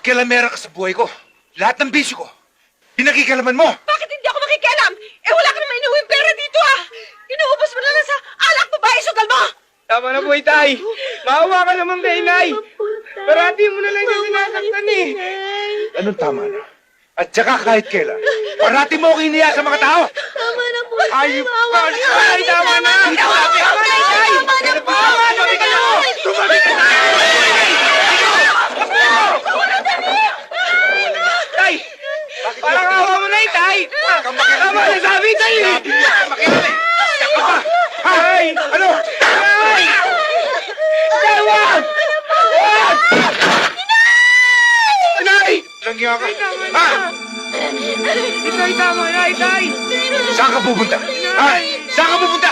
Pakialamera ka sa buhay ko. Lahat ng bisyo ko, pinakikalaman mo. Bakit hindi ako makikialam? Eh wala ka naman inuwing pera dito ah! Inuubos mo na lang sa alak babae sugal mo! Tama na po, Itay. Maawa ka naman kay Inay. Parati mo na lang siya sinasaktan eh. Anong tama na? At saka kahit kailan, parati mo ako iniya sa mga tao. Tama na po, Ayup ka! Ay, tama na! Tama na, Itay! Tumabi ka na! Tumabi ka na! Itay! Parang awa mo na, Itay! Tama na sabi, Itay! Siya ka ba? Ay! Ano? Ay! Itay, wag! Wag! Inay! Langya ka. Ha? Itay, tama na, Itay! Saan ka pupunta? Ha? Saan ka pupunta?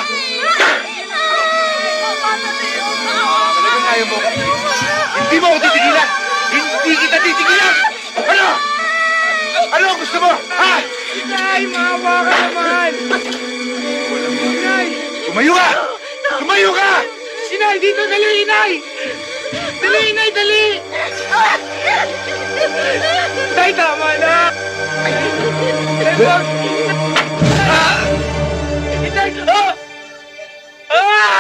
Talagang ayaw mo. Hindi mo ako titigilan. Hindi kita titigilan. Ano? Ano ang gusto mo? Ha? Itay, maawa ka naman! Inay! Tumayo ka! Tumayo ka! Inay, dito, dali, Inay! Dali, Inay, dali! Itay, tama na! Itay, wag! Itay! Ah!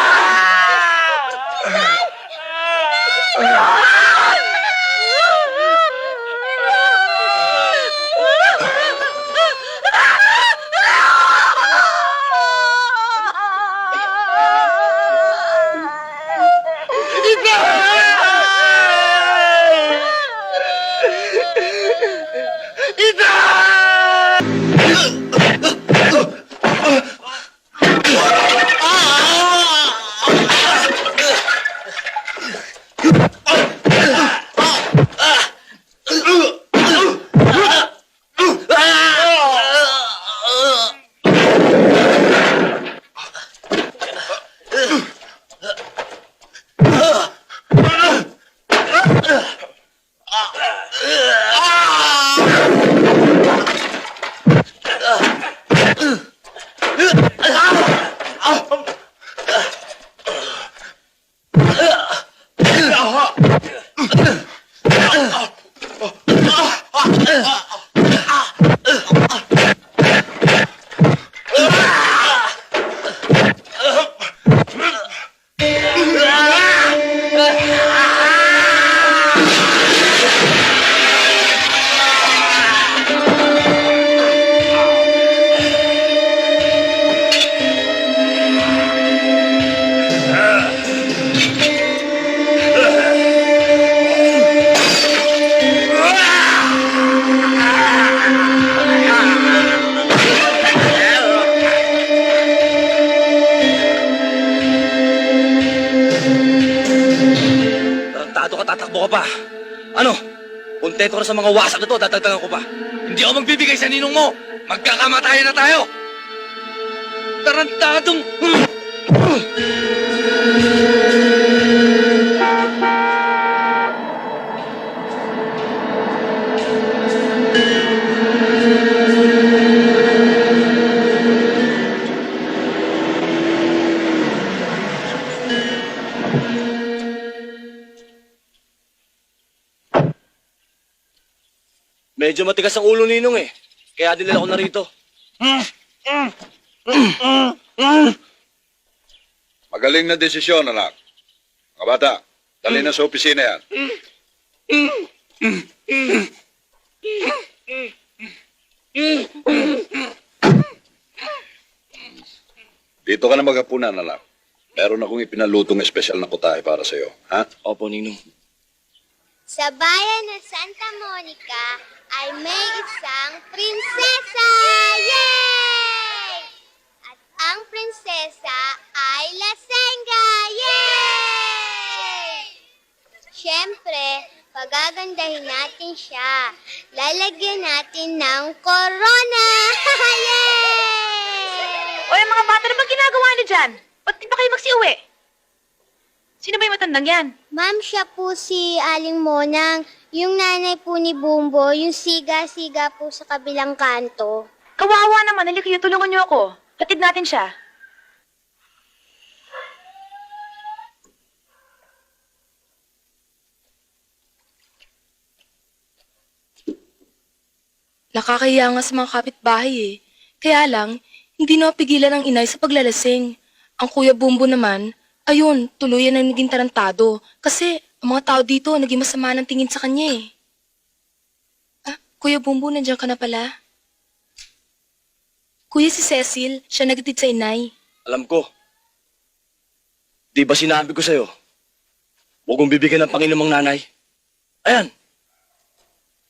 Tatakbo ka pa. Ano? Kontento ka sa mga wasak na to, dadagdagan ko pa. Hindi ako magbibigay sa ninong mo. Magkakamatayan na tayo. Tarantadong... Medyo matigas ang ulo ninong eh. Kaya dinala ko na rito. Magaling na desisyon, anak. Mga bata, dali na sa opisina yan. Dito ka na maghapunan, anak. Meron akong ipinalutong espesyal na kutahe para sa'yo. Ha? Opo, ninong. Sa bayan ng Santa Monica ay may isang prinsesa! Yay! At ang prinsesa ay Lasenga! Yay! Siyempre, pagagandahin natin siya. Lalagyan natin ng corona! Yay! O yung mga bata na bang ginagawa niyo dyan? Ba't di pa kayo magsiuwi? Sino ba yung matandang yan? Ma'am, siya po si Aling Monang. Yung nanay po ni Bumbo, yung siga-siga po sa kabilang kanto. Kawawa naman, halika kayo, tulungan niyo ako. Hatid natin siya. Nakakahiya nga sa mga kapitbahay eh. Kaya lang, hindi na mapigilan ng inay sa paglalasing. Ang Kuya Bumbo naman, ayun, tuluyan na naging tarantado. Kasi ang mga tao dito naging masama ng tingin sa kanya eh. Ah, Kuya Bumbo, nandiyan ka na pala. Kuya, si Cecil, siya nagatid sa inay. Alam ko. Di ba sinabi ko sa'yo? Huwag mong bibigyan ng Panginoong nanay. Ayan.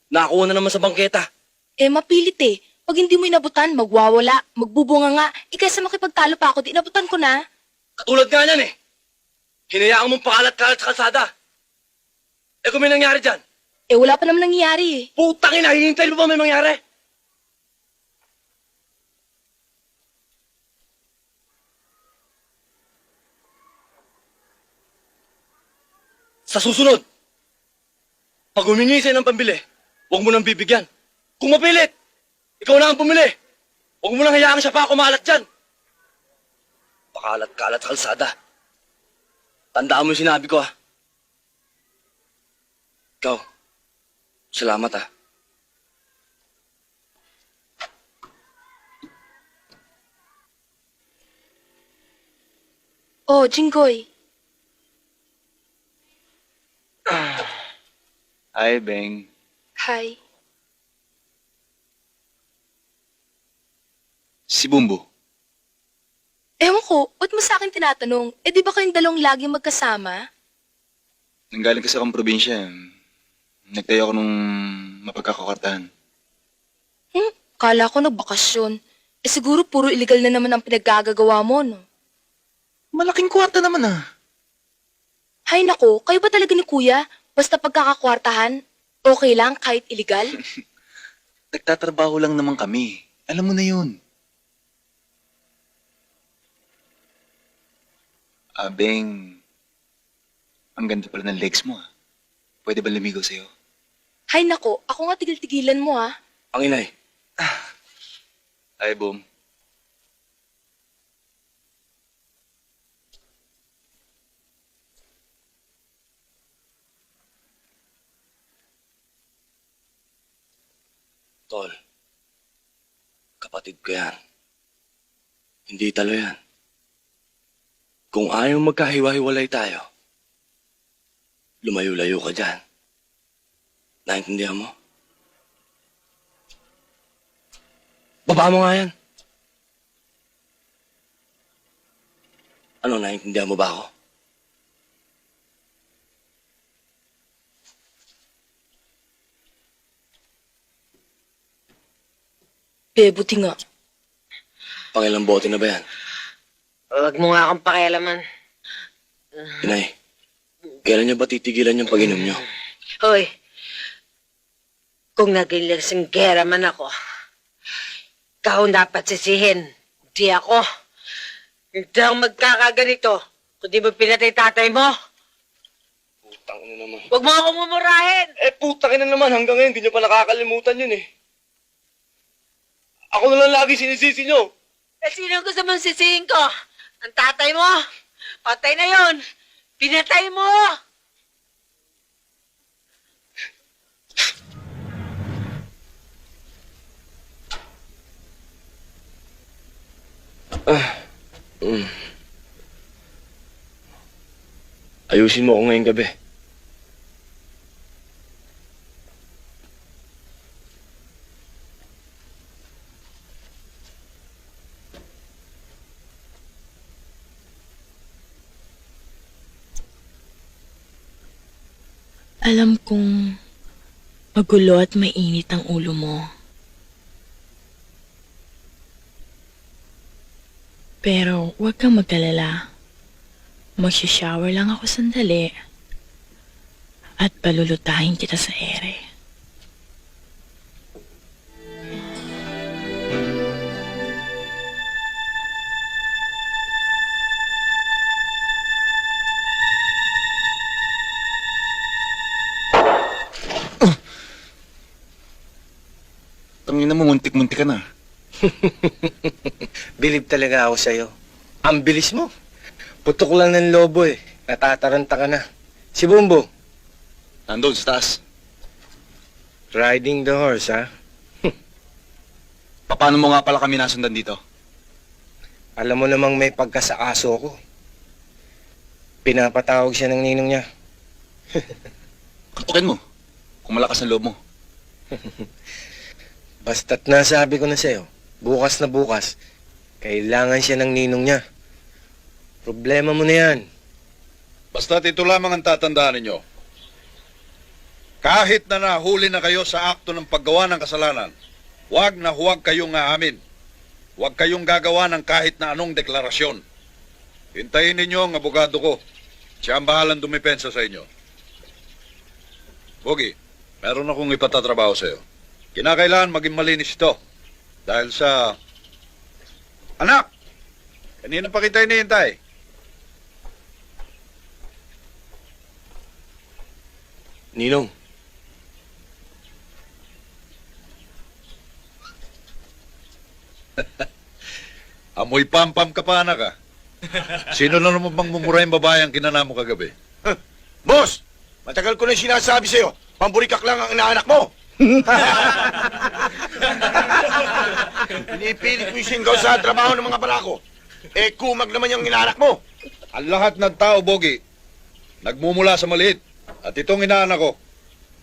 Nakakuha na naman sa bangketa. Eh, mapilit eh. Pag hindi mo inabutan, magwawala, magbubunga nga. Kaysa makipagtalo pa ako, di inabutan ko na. Katulad nga niyan eh. Hinayaan mong pakalat-kalat sa kalsada. Eh kung may nangyari dyan, Eh, wala pa naman nangyayari eh. putang ina, hihintay mo ba may mangyari? Sa susunod, pag humingi sa'yo ng pambili, huwag mo nang bibigyan. Kung mapilit, ikaw na ang pumili. Huwag mo nang hayaan siya pa kumalat dyan. Pakalat-kalat sa kalsada. Tandaan mo yung sinabi ko, ha? Ikaw, salamat, ha? Oh, Jinggoy. Hi, Beng. Hi. Si Bumbo. Ewan ko, ba't mo sa akin tinatanong? Eh, di ba kayong dalawang lagi magkasama? Nanggaling kasi akong probinsya. Nagtayo ako nung mapagkakakartahan. Kala ko nagbakasyon. Eh, siguro puro illegal na naman ang pinaggagawa mo, no? Malaking kwarta naman ah. Hay nako, kayo ba talaga ni Kuya? Basta pagkakakwartahan, okay lang kahit illegal? Nagtatrabaho lang naman kami. Alam mo na yun. Beng, ang ganda pala ng legs mo ah. Pwede ba lumigaw sa'yo? Hay nako, ako nga tigil-tigilan mo ah. Ang inay. Hi, Boom. Tol, kapatid ko yan. Hindi talo yan. Kung ayaw magkahiwa-hiwalay tayo, lumayo-layo ka dyan. Naintindihan mo? Baba mo nga yan. Ano, naintindihan mo ba ako? Buti nga. Pangilang bote na ba yan? Huwag mo nga akong pakialaman. Inay, kailan niyo ba titigilan yung pag-inom niyo? Hoy, kung naging lasinggera man ako, ikaw ang dapat sisihin. Hindi ako. Hindi ako magkakaganito. Kung di mo pinatay tatay mo, Putang ina naman. huwag mo akong mumurahin. Eh, putang ina naman. Hanggang ngayon, hindi niyo pa nakakalimutan yun eh. Ako na lang lagi sinisisi niyo. Eh, sino gusto mong sisihin ko? Ang tatay mo? Patay na yon. Pinatay mo! Ayusin mo ako ngayong gabi. Alam kong magulo at mainit ang ulo mo. Pero huwag kang mag-alala. Magsha-shower lang ako sandali at palulutahin kita sa ere. Tangina mo, muntik-muntik ka na. Bilib talaga ako sa'yo. Ang bilis mo. Putok lang ng lobo eh. Natataranta ka na. Si Bumbo, Nandun sa taas. riding the horse ha? Paano mo nga pala kami nasundan dito? Alam mo namang may pagkasaaso ko. Pinapatawag siya ng ninong niya. Katukin mo. Kung malakas ang loob mo. Basta't nasabi ko na sa'yo, bukas na bukas, kailangan siya ng ninong niya. Problema mo na yan. Basta't ito lamang ang tatandaan ninyo. Kahit na nahuli na kayo sa akto ng paggawa ng kasalanan, huwag na huwag kayong aamin. Huwag kayong gagawa ng kahit na anong deklarasyon. Hintayin ninyo ang abogado ko. Siya ang bahalang dumipensa sa inyo. Bogi, meron akong ipatatrabaho sa iyo. Kinakailangan maging malinis ito. Dahil sa... Anak! Kanina pa kita hinihintay. Ninong, Amoy pampam ka pa, anak, ah. Sino na naman bang mumura yung babae ang kinana mo kagabi? Boss, matagal ko na sinasabi sa'yo, pamburikak lang ang inaanak mo. Pinipilit mo yung singgaw sa trabaho ng mga barako. Eh, kumag naman yung inaanak mo. Ang lahat ng tao, Bogi, nagmumula sa maliit. At itong inaanak ko,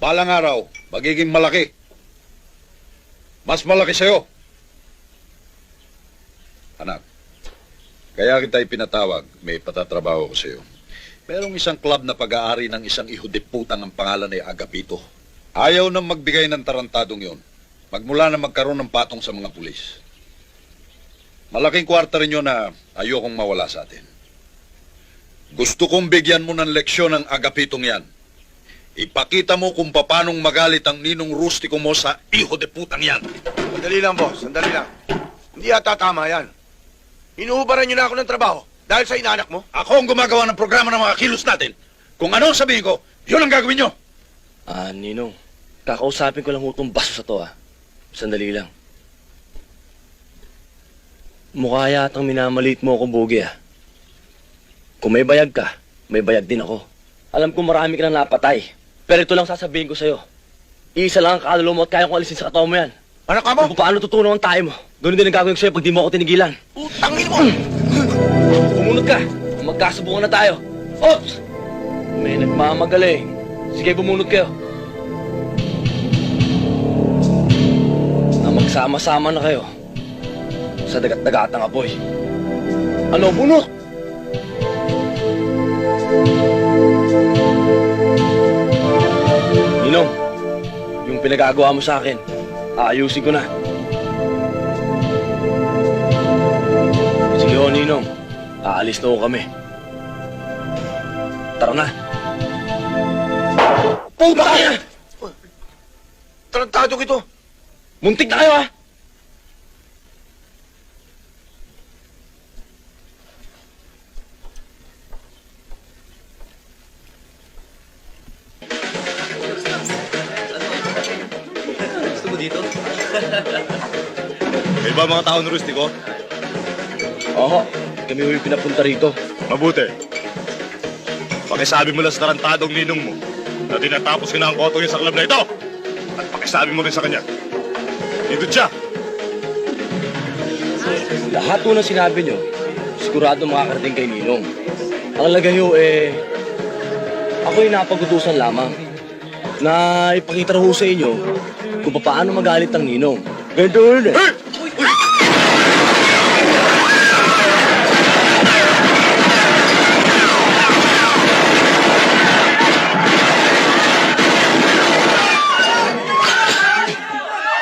balang araw, magiging malaki. Mas malaki sa'yo. Anak, kaya kita ipinatawag, may patatrabaho ko sa'yo. Merong isang club na pag-aari ng isang ihudiputang ang pangalan ay Agapito. Ayaw nang magbigay ng tarantadong yon. Magmula na magkaroon ng patong sa mga pulis. Malaking kwarta rin yun na ayokong mawala sa atin. Gusto kong bigyan mo ng leksyon ng Agapitong yan. Ipakita mo kung paanong magalit ang ninong rustiko mo sa ihudiputang yan. Sandali lang, boss. Sandali lang. Hindi yata tama yan. Inuubaran niyo na ako ng trabaho dahil sa inaanak mo. Ako ang gumagawa ng programa ng mga kilos natin. Kung ano ang sabihin ko, yun ang gagawin nyo. Ninong, kakausapin ko lang itong baso sa to, Sandali lang. Mukha yatang minamaliit mo ako, Bogi, Kung may bayag ka, may bayag din ako. Alam ko marami ka na napatay. Pero ito lang sasabihin ko sa'yo. Isa lang ang kaluluwa mo at kaya kong alisin sa katawan mo yan. Anak ka mo? Kung paano tutunaw ang tayo mo. Ganun din ang gagawin ko sa'yo pag di mo ako tinigilan. Utangin mo! Bumunod ka. Magkasubukan na tayo. Ops! May nagmamagaling. Sige, bumunod kayo. Na magsama-sama na kayo sa dagat-dagatang apoy. Ano, bunot? Ninong, yung pinagagawa mo sa akin, aayusin ko na. Sige ho, Ninong. Aalis na ho kami. Tara na. Puta ka yan! Tarantado ito. Muntik na kayo, May ba mga tao ng rustiko? Oo, kami ho yung pinapunta rito. Mabuti. Pakisabi mo lang sa tarantadong ninong mo na tinatapos ko na ang kotong niya sa club na ito. At pakisabi mo rin sa kanya. Dito siya. Lahat po ng sinabi nyo, sigurado makakarating kay Ninong. Ang lagay ho ako'y napagutusan lamang na ipakita ho sa inyo kung paano magalit ang Ninong. Ganito rin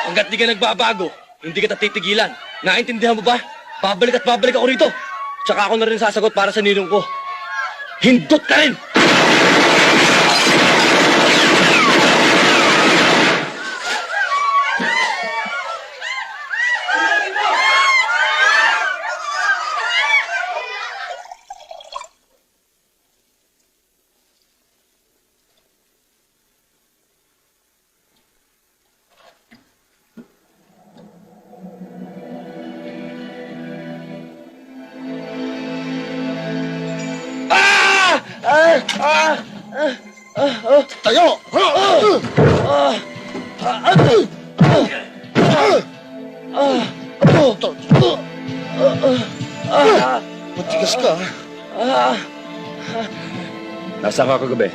Hanggat di ka nagbabago, hindi kita titigilan. Naintindihan mo ba? Babalik at babalik ako rito. Tsaka ako na rin sasagot para sa ninong ko. Hindot ka rin! Tayo! Matigas ka. Nasaan ka kagabi?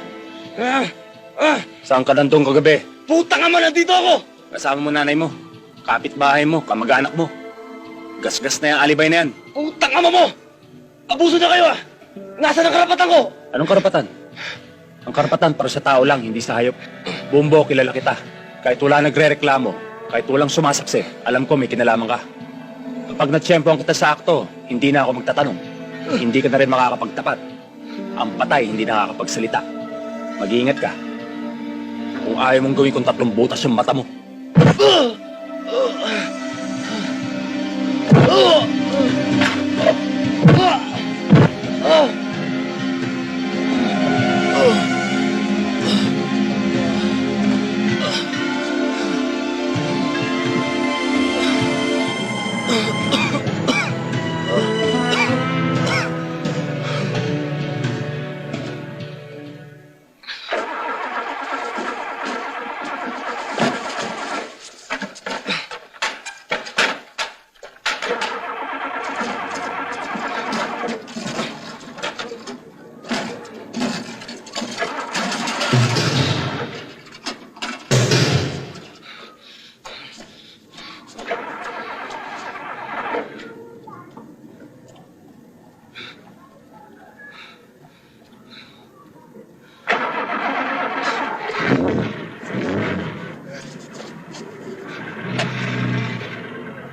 Saan ka nandun kagabi? Putang ama, nandito ako! Kasama mo nanay mo, kapitbahay mo, kamag-anak mo. Gasgas na yung alibay na yan. Putang ama mo! Abuso na kayo ah! Nasaan ang karapatan ko? Anong karapatan? Ang karapatan para sa tao lang, hindi sa hayop. Bumbo, kilala kita. Kahit wala nagre-reklamo, kahit walang sumasaksi, alam ko may kinalaman ka. Kapag natsyempohan kita sa akto, hindi na ako magtatanong. Hindi ka na rin makakapagtapat. Ang patay, hindi nakakapagsalita. Mag-iingat ka. Kung ayaw mong gawin kung 3 butas yung mata mo.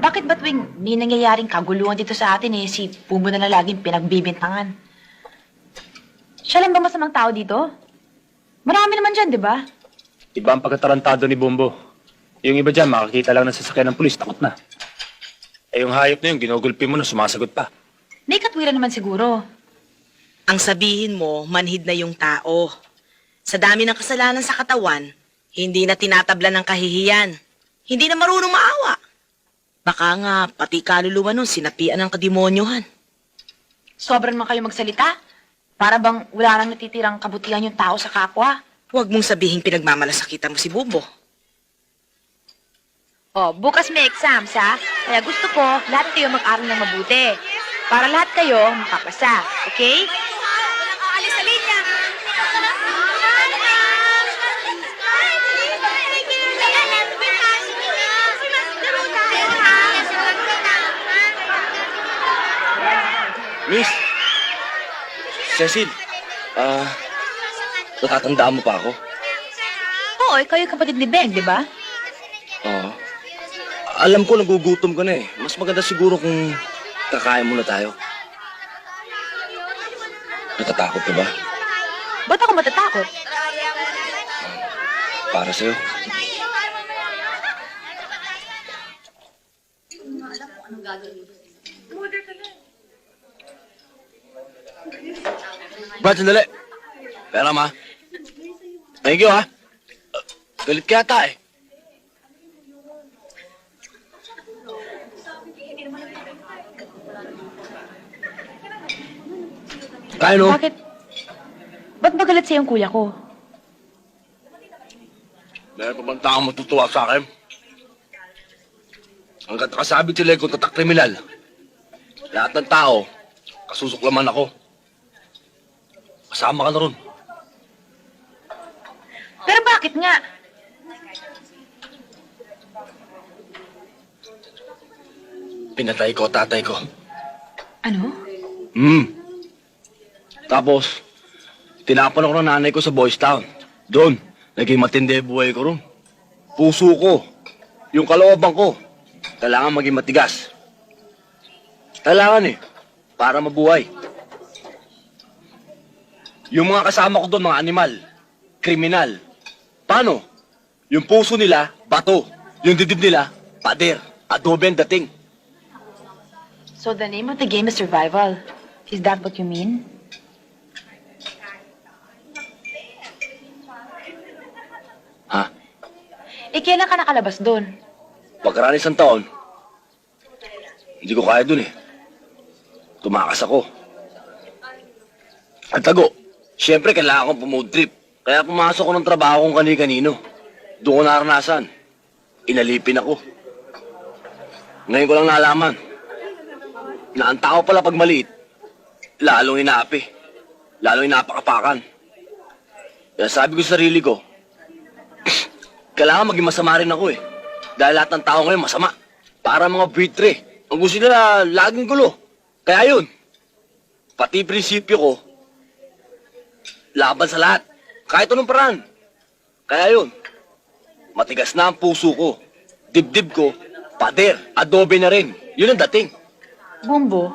Bakit ba tuwing may nangyayaring kaguluhan dito sa atin si Bumbo na lang laging pinagbibintangan? Siya lang ba masamang tao dito? Marami naman dyan, di ba? Iba ang pagkatarantado ni Bumbo. Yung iba dyan, makakita lang ng sasakyan ng pulis, takot na. Eh yung hayop na yun, ginugulpi mo na, sumasagot pa. May katwiran naman siguro. Ang sabihin mo, manhid na yung tao. Sa dami ng kasalanan sa katawan, hindi na tinatabla ng kahihiyan. Hindi na marunong maawa. Baka nga, pati kaluluwa nun, sinapian ng kademonyohan. Sobrang man kayo magsalita. Para bang wala nang natitirang kabutihan yung tao sa kapwa. Huwag mong sabihing pinagmamalasakitan mo si Bumbo. Oh, bukas may exams, ha? Kaya gusto ko, lahat kayo mag-aral ng mabuti. Para lahat kayo makapasa, okay? Walang aalis sa linya. Miss! Cecil! Natatandaan mo pa ako? Oo, ikaw yung kapatid ni Ben, di ba? Oo. Alam ko nagugutom ka na eh. Mas maganda siguro kung kakain muna tayo. Natatakot ka ba? Ba't ako matatakot? Para sa'yo. Brad, sandali. Pera, ma. Thank you, ha. Galit ka yata eh. Kaya no? Bakit? Ba't magalit sa'yo yung kuya ko? Meron pa bang taong matutuwa sa akin? Hanggat nakasabit sila kung tatak kriminal. Lahat ng tao, kasusuklaman ako. Kasama ka na ron. Pero bakit nga? Pinatay ko tatay ko. Ano? Tapos, tinapon ako ng nanay ko sa Boys Town. Doon, naging matindi ang buhay ko ron. Puso ko, yung kalooban ko, kailangan maging matigas. Kailangan para mabuhay. Yung mga kasama ko doon, mga animal, kriminal. Paano? Yung puso nila, bato. Yung dibdib nila, pader. Adobe ang dating. So the name of the game is survival. Is that what you mean? Ha? Kailan ka nakalabas doon? Pagkaraan isang taon, hindi ko kaya dun eh. Tumakas ako. At tago, siyempre kailangan kong pumood trip. Kaya pumasok ko ng trabaho kong kani-kanino. Doon ko naranasan. Inalipin ako. Ngayon ko lang nalaman na ang tao pala pag maliit, lalong inaapi, lalong inapakapakan. Kaya sabi ko sa sarili ko, kailangan maging masama rin ako eh. Dahil lahat ng tao ngayon masama. Para mga buitre. Ang gusto nila laging gulo. Kaya yun, pati prinsipyo ko, laban sa lahat. Kahit anong paraan. Kaya yun, matigas na ang puso ko. Dibdib ko, pader, adobe na rin. Yun ang dating. Bumbo,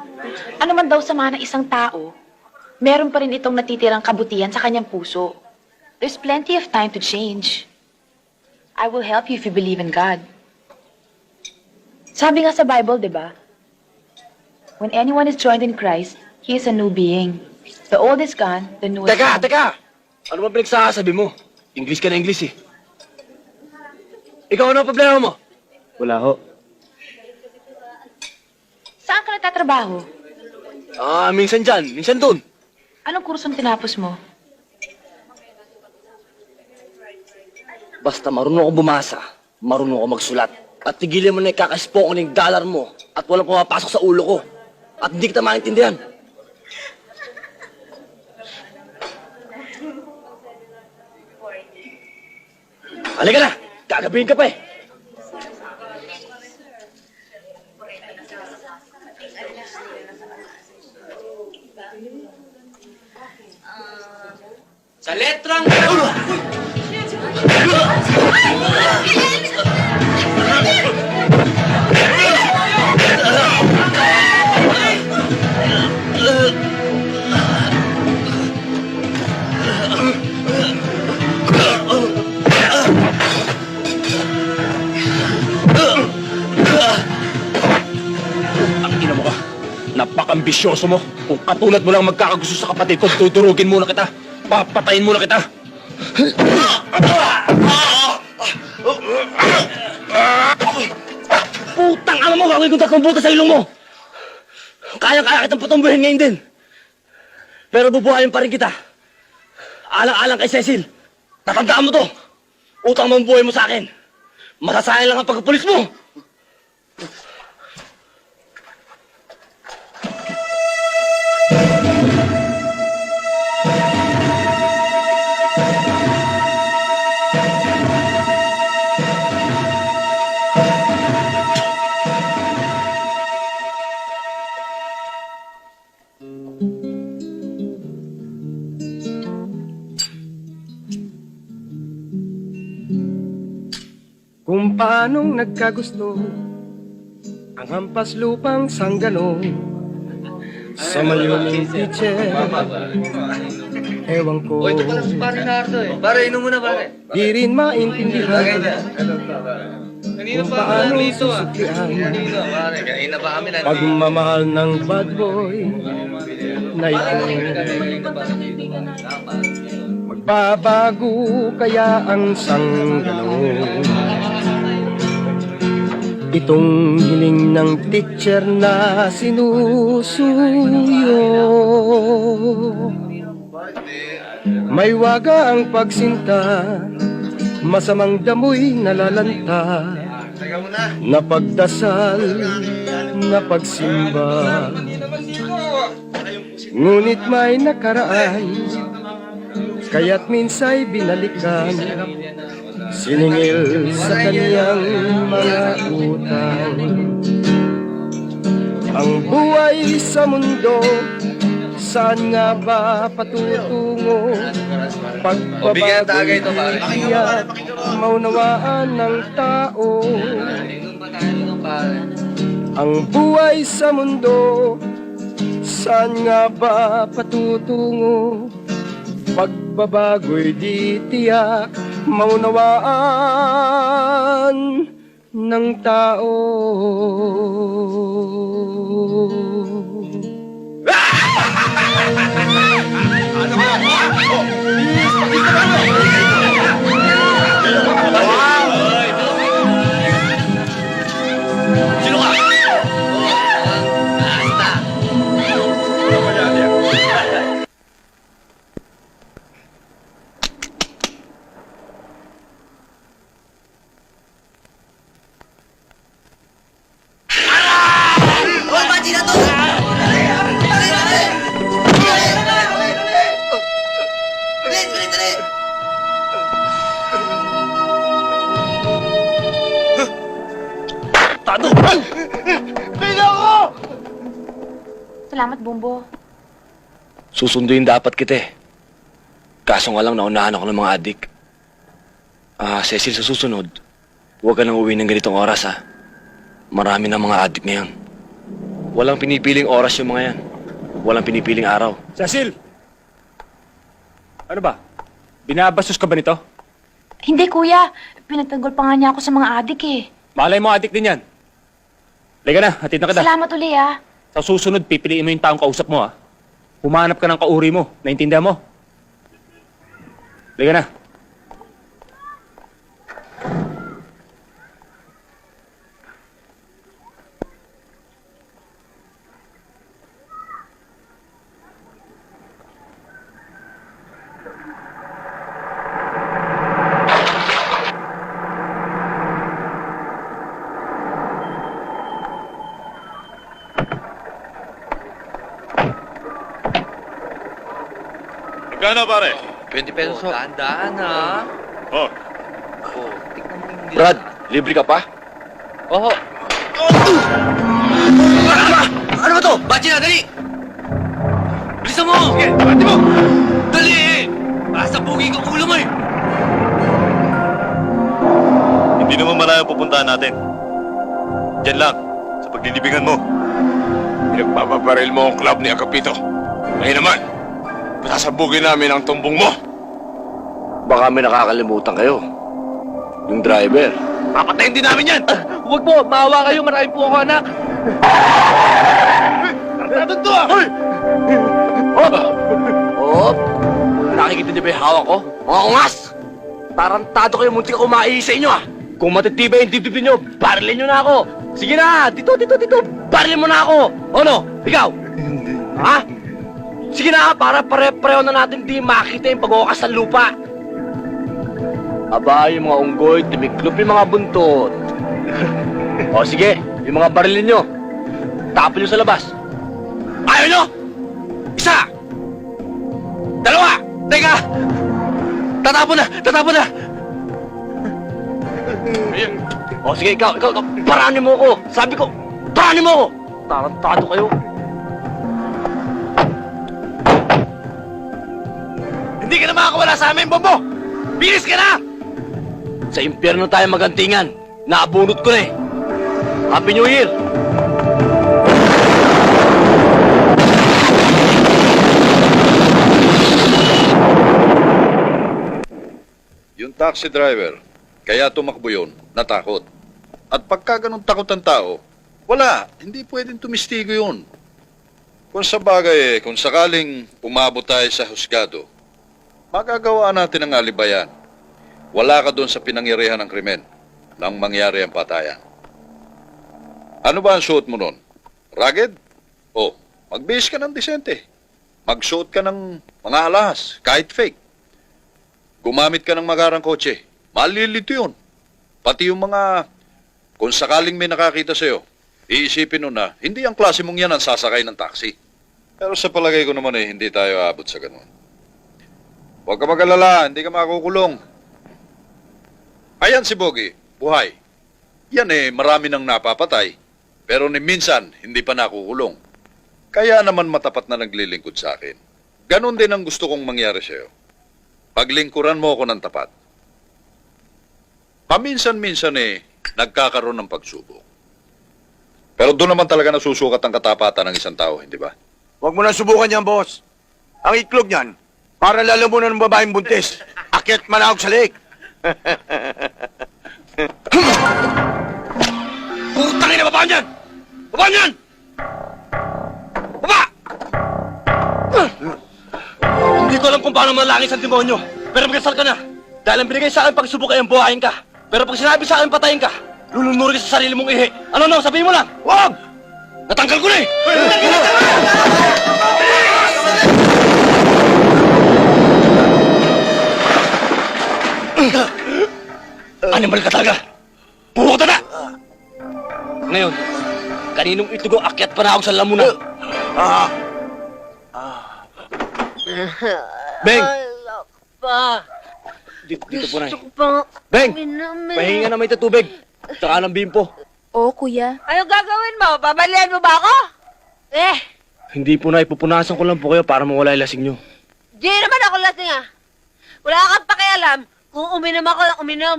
ano man daw sama ng isang tao, meron pa rin itong natitirang kabutihan sa kanyang puso. There's plenty of time to change. I will help you if you believe in God. Sabi nga sa Bible, di ba? When anyone is joined in Christ, he is a new being. The old is gone, the new is come. Teka! Ano ba pinagsasabi mo? English ka na English eh. Ikaw ano ang problema mo? Wala ho. Saan ka nagtatrabaho? Minsan dyan, minsan dun. Anong kursong tinapos mo? Basta marunong ako bumasa, marunong ako magsulat. At tigilan mo na ikakaspoke ng dollar mo at walang pumapasok sa ulo ko. At hindi kita maintindihan. Halika na! Gagabihin ka pa eh! Sa letrang... Napaka-ambisyoso mo. Kung katulad mo lang magkakagusto sa kapatid ko, tuturugin muna kita. Papatayin muna kita. Putang ano mo, gagawin kong 3 butas sa ilong mo. Kaya kitang patumbuhin ngayon din. Pero bubuhayin pa rin kita. Alang-alang kay Cecil. Tatandaan mo to. Utang mo ang buhay mo sa akin. Masasayang lang ang pagkapulis mo. Kung paanong nagkagusto ang hampas lupang sanggano sa maliming teacher. Ewan ko. Ito pala si Pare Nardo eh. Pare, inom muna pare. Di rin maintindihan kung paano susuklian pagmamahal ng bad boy na ito. Magbabago kaya ang sanggano. Itong hiling ng teacher na sinusuyo. May waga ang pagsinta, masamang damoy nalalanta, napagdasal, napagsimba. Ngunit may nakaraan, kaya't minsa'y binalikan, siningil sa kaniyang mga utang. Ang buhay sa mundo, saan nga ba patutungo? Pagbabago'y tiyak, maunawaan ng tao. Ang buhay sa mundo, saan nga ba patutungo? Pagbabago'y di tiyak, maunawaan ng tao. Sino ka? tarantado! Salamat, Bumbo. Susunduin dapat kita eh. Kaso nga lang naunahan ako ng mga adik. Cecil, sa susunod, huwag ka nang uwi ng ganitong oras ha. Marami ng mga adik ngayon. Walang pinipiling oras yung mga yan. Walang pinipiling araw. Cecil! Ano ba? Binabastos ka ba nito? Hindi, kuya. Pinagtanggol pa nga niya ako sa mga adik eh. Malay mo, adik din yan. Liga na, hatid na kita. Salamat uli, ah. Sa susunod, pipiliin mo yung taong kausap mo, ha? Humanap ka ng kauri mo. Naintindihan mo? Liga na. Magkano pare? 20 pesos ho. Daan-daan ha. Oh. Oh, tignan mo yung Brad, libre ka pa? Oho. Ano ba to? Bachi na, dali! Bilisan mo! Sige, bati mo! Dali! Pasabugi ko ulo mo eh! Hindi naman malayo pupuntahan natin. Diyan lang, sa paglilibigan mo. Pinagpapabaril mo ang club ni Agapito. Ngayon naman, pasasabugin namin ang tumbong mo. Baka may nakakalimutan kayo. Yung driver. Papatayin din namin yan! Huwag po, maawa kayo. Marami po ako anak. Tarantado to ah! Hop! Nakikita niyo ba yung hawak ko? Mga ungas! Tarantado kayo, muntik ako maihis sa inyo ah! Kung matitibay yung dibdib niyo, barilin niyo na ako! Sige na! Dito! Barilin mo na ako! Ano? Ikaw? Ha? Sige na, para pare-pareho na natin di makita yung pag-ukas ng lupa! Aba, yung mga unggoy, tumiklop yung mga buntot. O sige, yung mga barilin nyo, tapon nyo sa labas. Ayaw nyo! Isa! Dalawa! Teka! Tatapon na! O sige, ikaw, paranin mo ko! Sabi ko, paranin mo ko! Tarantado kayo. Hindi ka na makakawala sa amin, Bombo! Bilis ka na! Sa impyerno tayo magantingan. Naabunot ko na eh. Happy New Year! Yung taxi driver, kaya tumakbo yun, natakot. At pagka ganun takot ang tao, wala, hindi pwedeng tumistigo yun. Kung sa bagay, kung sakaling umabot tayo sa husgado, magagawa natin ang alibayan. Wala ka doon sa pinangyarihan ng krimen nang mangyari ang patayan. Ano ba ang suot mo nun? Rugged? O, magbihis ka ng disente. Magsuot ka ng mga alahas, kahit fake. Gumamit ka ng magarang kotse. Malilito yun. Pati yung mga, kung sakaling may nakakita sa'yo, iisipin nun na, hindi ang klase mong yan ang sasakay ng taxi. Pero sa palagay ko naman hindi tayo aabot sa ganun. Huwag ka mag-alala, hindi ka makukulong. Ayan si Bogie, buhay. Yan marami nang napapatay. Pero ni minsan, hindi pa nakukulong. Kaya naman matapat na naglilingkod sa akin. Ganon din ang gusto kong mangyari sa'yo. Paglingkuran mo ako ng tapat. Paminsan-minsan nagkakaroon ng pagsubok. Pero doon naman talaga nasusukat ang katapatan ng isang tao, hindi ba? Huwag mo na subukan yan, boss. Ang iklog niyan, para lalamunan ng babaeng buntis. Akyat manahog sa leeg. Putang ina, babaan yan! Babaan yan! Baba! Hindi ko alam kung paano malangis ang demonyo. Pero magkasal ka na. Dahil ang binigay sa akin pagsubok ay ang buhayin ka. Pero pag sinabi sa akin patayin ka, lulunurin ka sa sarili mong ihi. Ano no, sabihin mo lang. Wag! Natanggal ko na eh! Animal ka talaga! Puro ka na! Ngayon, kaninong itugo akyat pa na ako sa lamunan? Beng! Pa, Dito po na gusto ko pang Beng! uminom eh. Pahinga na may tatubig. Tsaka ng bimpo. Oo, kuya. Anong gagawin mo? Babalian mo ba ako? Hindi po na, ipupunasan ko lang po kayo para mawala yung lasing nyo. Di naman ako lasing ah. Wala kang pakialam kung uminom ako ng uminom.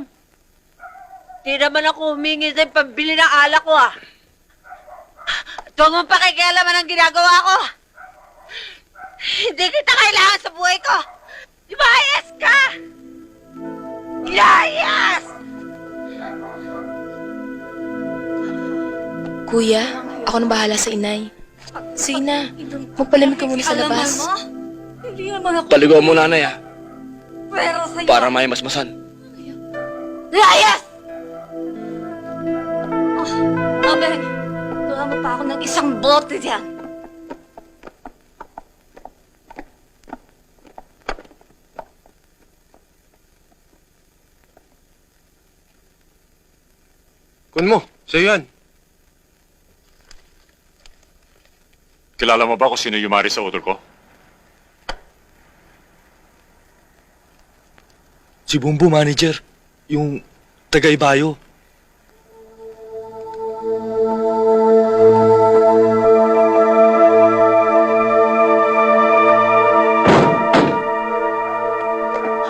Di naman ako humingi sa pambili ng alak ko ah. Huwag mong pakikialaman ang ginagawa ko. Hindi kita kailangan sa buhay ko. Lumayas ka! Lumayas! Kuya, ako na bahala sa inay. Sige na, magpalamig ka muna sa labas. Hindi naman ako Paligaw mo nanay ah, pero sa'yo. para may masmasan. Lumayas! Abe, gawa mo pa ako ng isang bote diyan. Kun mo, sa'yo yan. Kilala mo ba kung sino yumari sa utol ko? Si Bumbo, manager. Yung taga-Ibayo.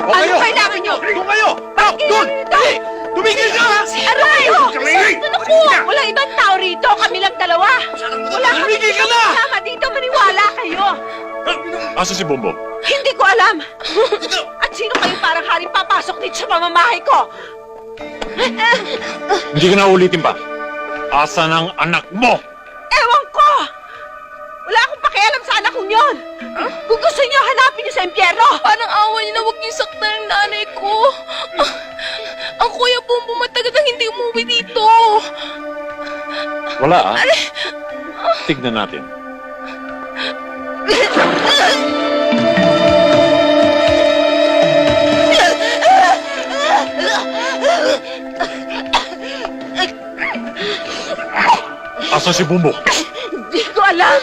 Ano kailangan nyo? Doon kayo! Bakit Doon! dito? Tumigil ka! Aray! Tumigil! Naku! Wala ibang tao rito. Kami lang dalawa. Wala kami Tumigil ka na! kasama dito. Maniwala kayo. Asa si Bombo? Hindi ko alam. At sino kayo parang haring papasok dito sa pamamahay ko? Hindi ka na ulitin pa. Asa ng anak mo? Ewan ko! Wala akong pakialam sa anak kong yun. Kung gusto niyo, hanapin niyo sa impyerno. Parang awa niyo na huwag niyo saktan ang nanay ko. Ang kuya Bumbo matagal nang hindi umuwi dito. Wala ah. Tignan natin. Asa si Bumbo? Hindi ko alam.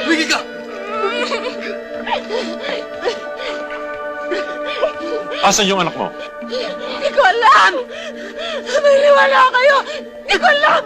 Tumigil ka! Asan yung anak mo? Hindi ko alam. Maniwala kayo. Hindi ko alam.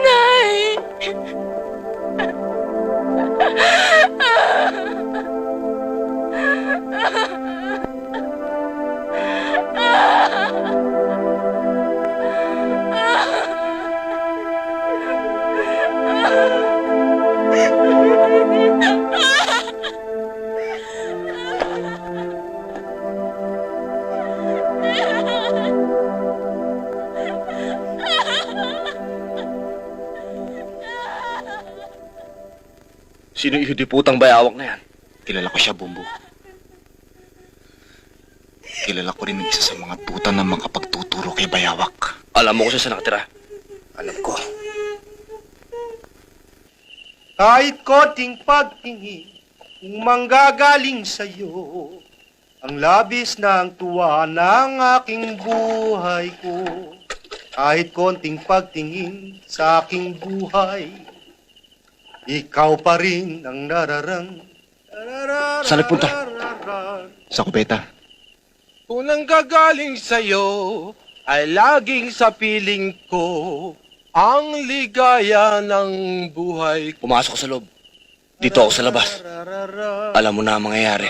Nay! Sino yung putang bayawak na yan? Kilala ko siya, Bumbo. Kilala ko rin ang isa sa mga tuta na makapagtuturo kay Bayawak. Alam mo kung saan siya nakatira? Alam ko. Kahit konting pagtingin, kung manggagaling sa'yo, ang labis ng tuwa ng aking buhay ko. Kahit konting pagtingin sa aking buhay, ikaw pa rin ang nararang. Saan nagpunta? Sa kubeta. Kung nanggagaling sa'yo, ay laging sa piling ko ang ligaya ng buhay ko. Pumasok ko sa loob. Dito ako sa labas. Alam mo na ang mangyayari.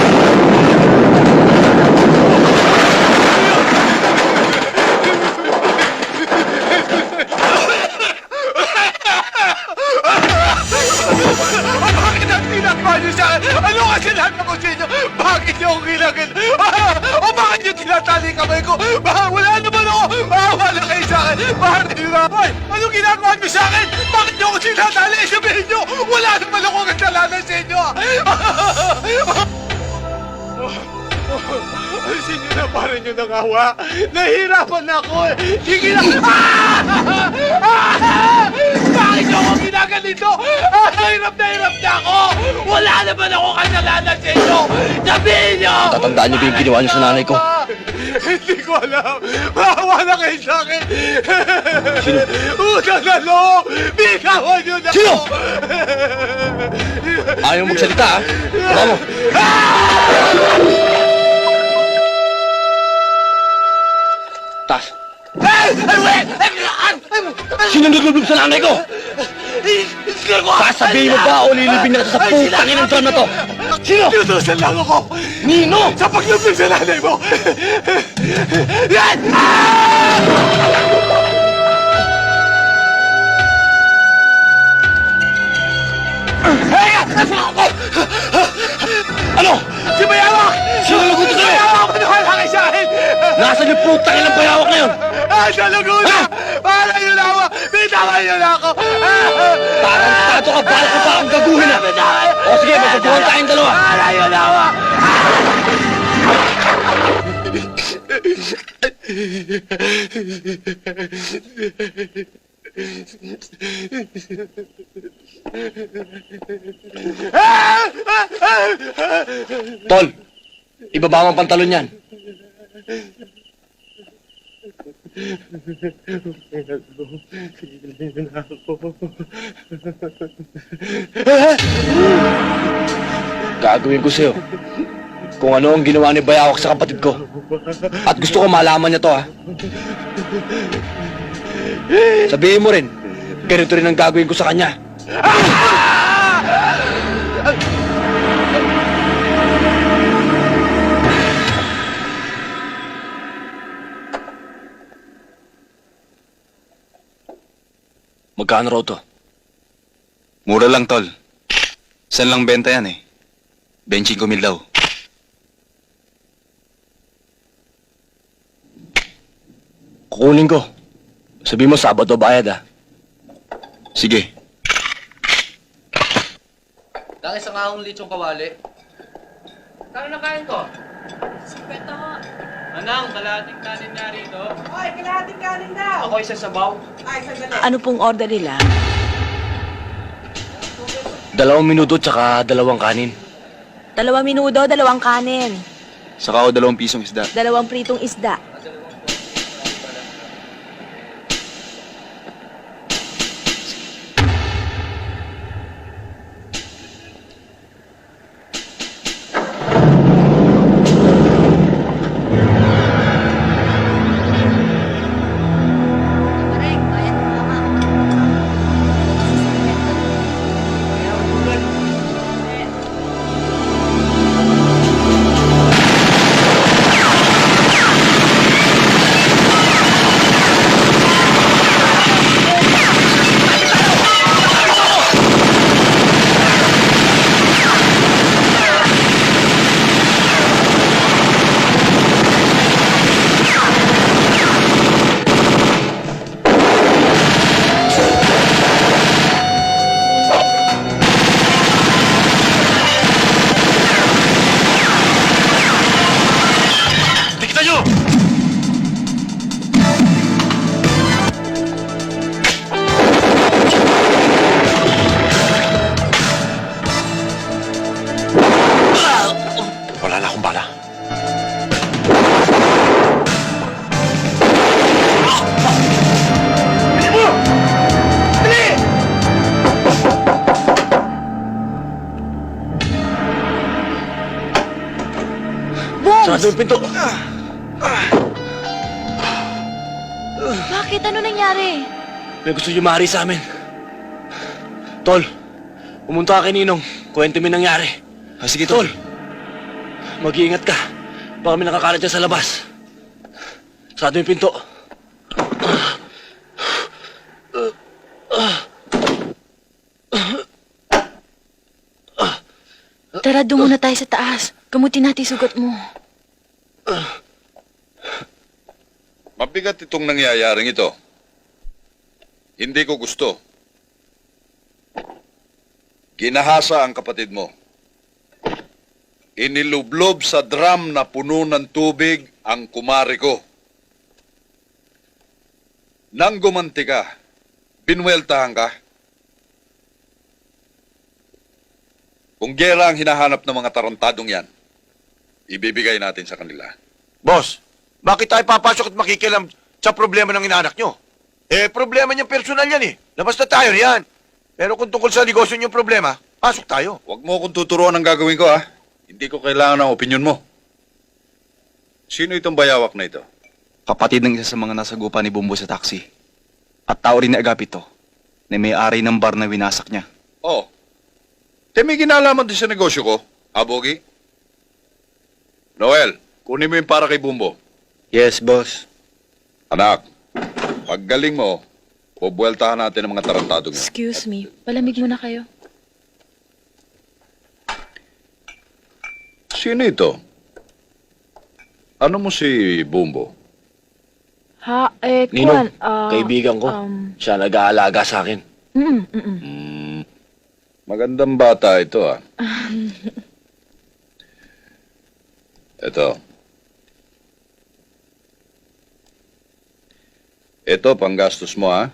Bakit ang tinakpan niyo sa akin? Ano kasi lahat ako sa inyo? Bakit niyo ako ginagin? O bakit niyo tinatali kamay ko? Wala naman ako! Wala kayo sa akin! Bakit niyo na? Ay, anong ginagawa niyo sa akin? Bakit niyo ako tinatali? Sabihin niyo, wala naman ako kasalanan sa inyo! Alisin niyo na para niyo nangawa. Nahihirapan na ako eh. Sige na. Bakit niyo ako ginaganito? Hirap na ako. Wala naman ako kasalanan sa inyo. Sabihin niyo. Tatandaan niyo ba yung ginawa niyo sa nanay ko? Hindi ko alam. Maawa na kayo sa akin. Utang na loob. Bigawan niyo na Sino? ako. Ayaw magsalita, ha? Tama mo. Tas. Sino naglulub sa nanay ko? Sasabihin mo ba o lilibing na kita sa putang inang drum na to? Sino? Tinutusan lang ako. Nino! Sa paglubog sa nanay mo. Yan! Ano? Si Bayawak! Sino nagutos sa'yo? Bayawak! Manuhala kayo sa akin! Nasaan yung putang inang bayawak na yun? Sa Laguna! Para yun na ako! Bitawan niyo na ako! Parang tato ka, bakit ko pa akong gaguhin na? O sige, magagawan tayong dalawa. Para yun na ako! Tol, ibaba mo ang pantalon yan. Gagawin ko sa'yo kung ano ang ginawa ni Bayawak sa kapatid ko. At gusto ko malaman niya to, ha? Sabihin mo rin, ganito rin ang gagawin ko sa kanya. Magkano raw to? Mura lang, tol. Saan lang benta yan eh? 25,000 daw. Kukunin ko. Sabi mo, Sabado bayad, ha? Sige. Lang isang ahong litsong kawali. Kano na kain ko? Sikreto ko. Anang, kalahating kanin na rito. Hoy, kalahating kanin daw. Ako isa sabaw. Ay, sandali. Ano pong order nila? 2 minuto tsaka 2 kanin. 2 minuto, 2 kanin. Saka o 2 pisong isda. 2 pritong isda. Sarado yung pinto. Bakit? Ano nangyari? May gusto niyo mahari sa amin. Tol, pumunta ka kay Ninong. Kwento mo yung nangyari. Sige, Tol. Mag-iingat ka. Baka may nakakalat dyan sa labas. Sarado yung pinto. Tara, doon muna tayo sa taas. Gamutin natin sugat mo. Mabigat itong nangyayaring ito. Hindi ko gusto. Ginahasa ang kapatid mo. Inilublob sa drum na puno ng tubig ang kumari ko. Nang gumanti ka, binweltahan ka. Kung gera ang hinahanap ng mga tarantadong yan, ibibigay natin sa kanila. Boss, bakit tayo papasok at makikialam sa problema ng inaanak nyo? Problema niyang personal yan eh. Labas na tayo riyan. Pero kung tungkol sa negosyo niyong problema, pasok tayo. Huwag mo akong tuturuan ang gagawin ko, ha? Hindi ko kailangan ng opinyon mo. Sino itong bayawak na ito? Kapatid ng isa sa mga nasagupa ni Bumbo sa taxi. At tao rin ni Agapito, na may-ari ng bar na winasak niya. Oh, may ginalaman din sa negosyo ko, ha, Bogi? Noel, kunin mo yung para kay Bumbo. Yes, boss. Anak, paggaling mo, bubueltahan natin ang mga tarantadong yan. Excuse me, palamig muna kayo. Sino ito? Ano mo si Bumbo? Ha, Ninong, kaibigan ko. Siya nag-aalaga sa akin. Magandang bata ito, ha? Ito. Ito, panggastos mo, ha?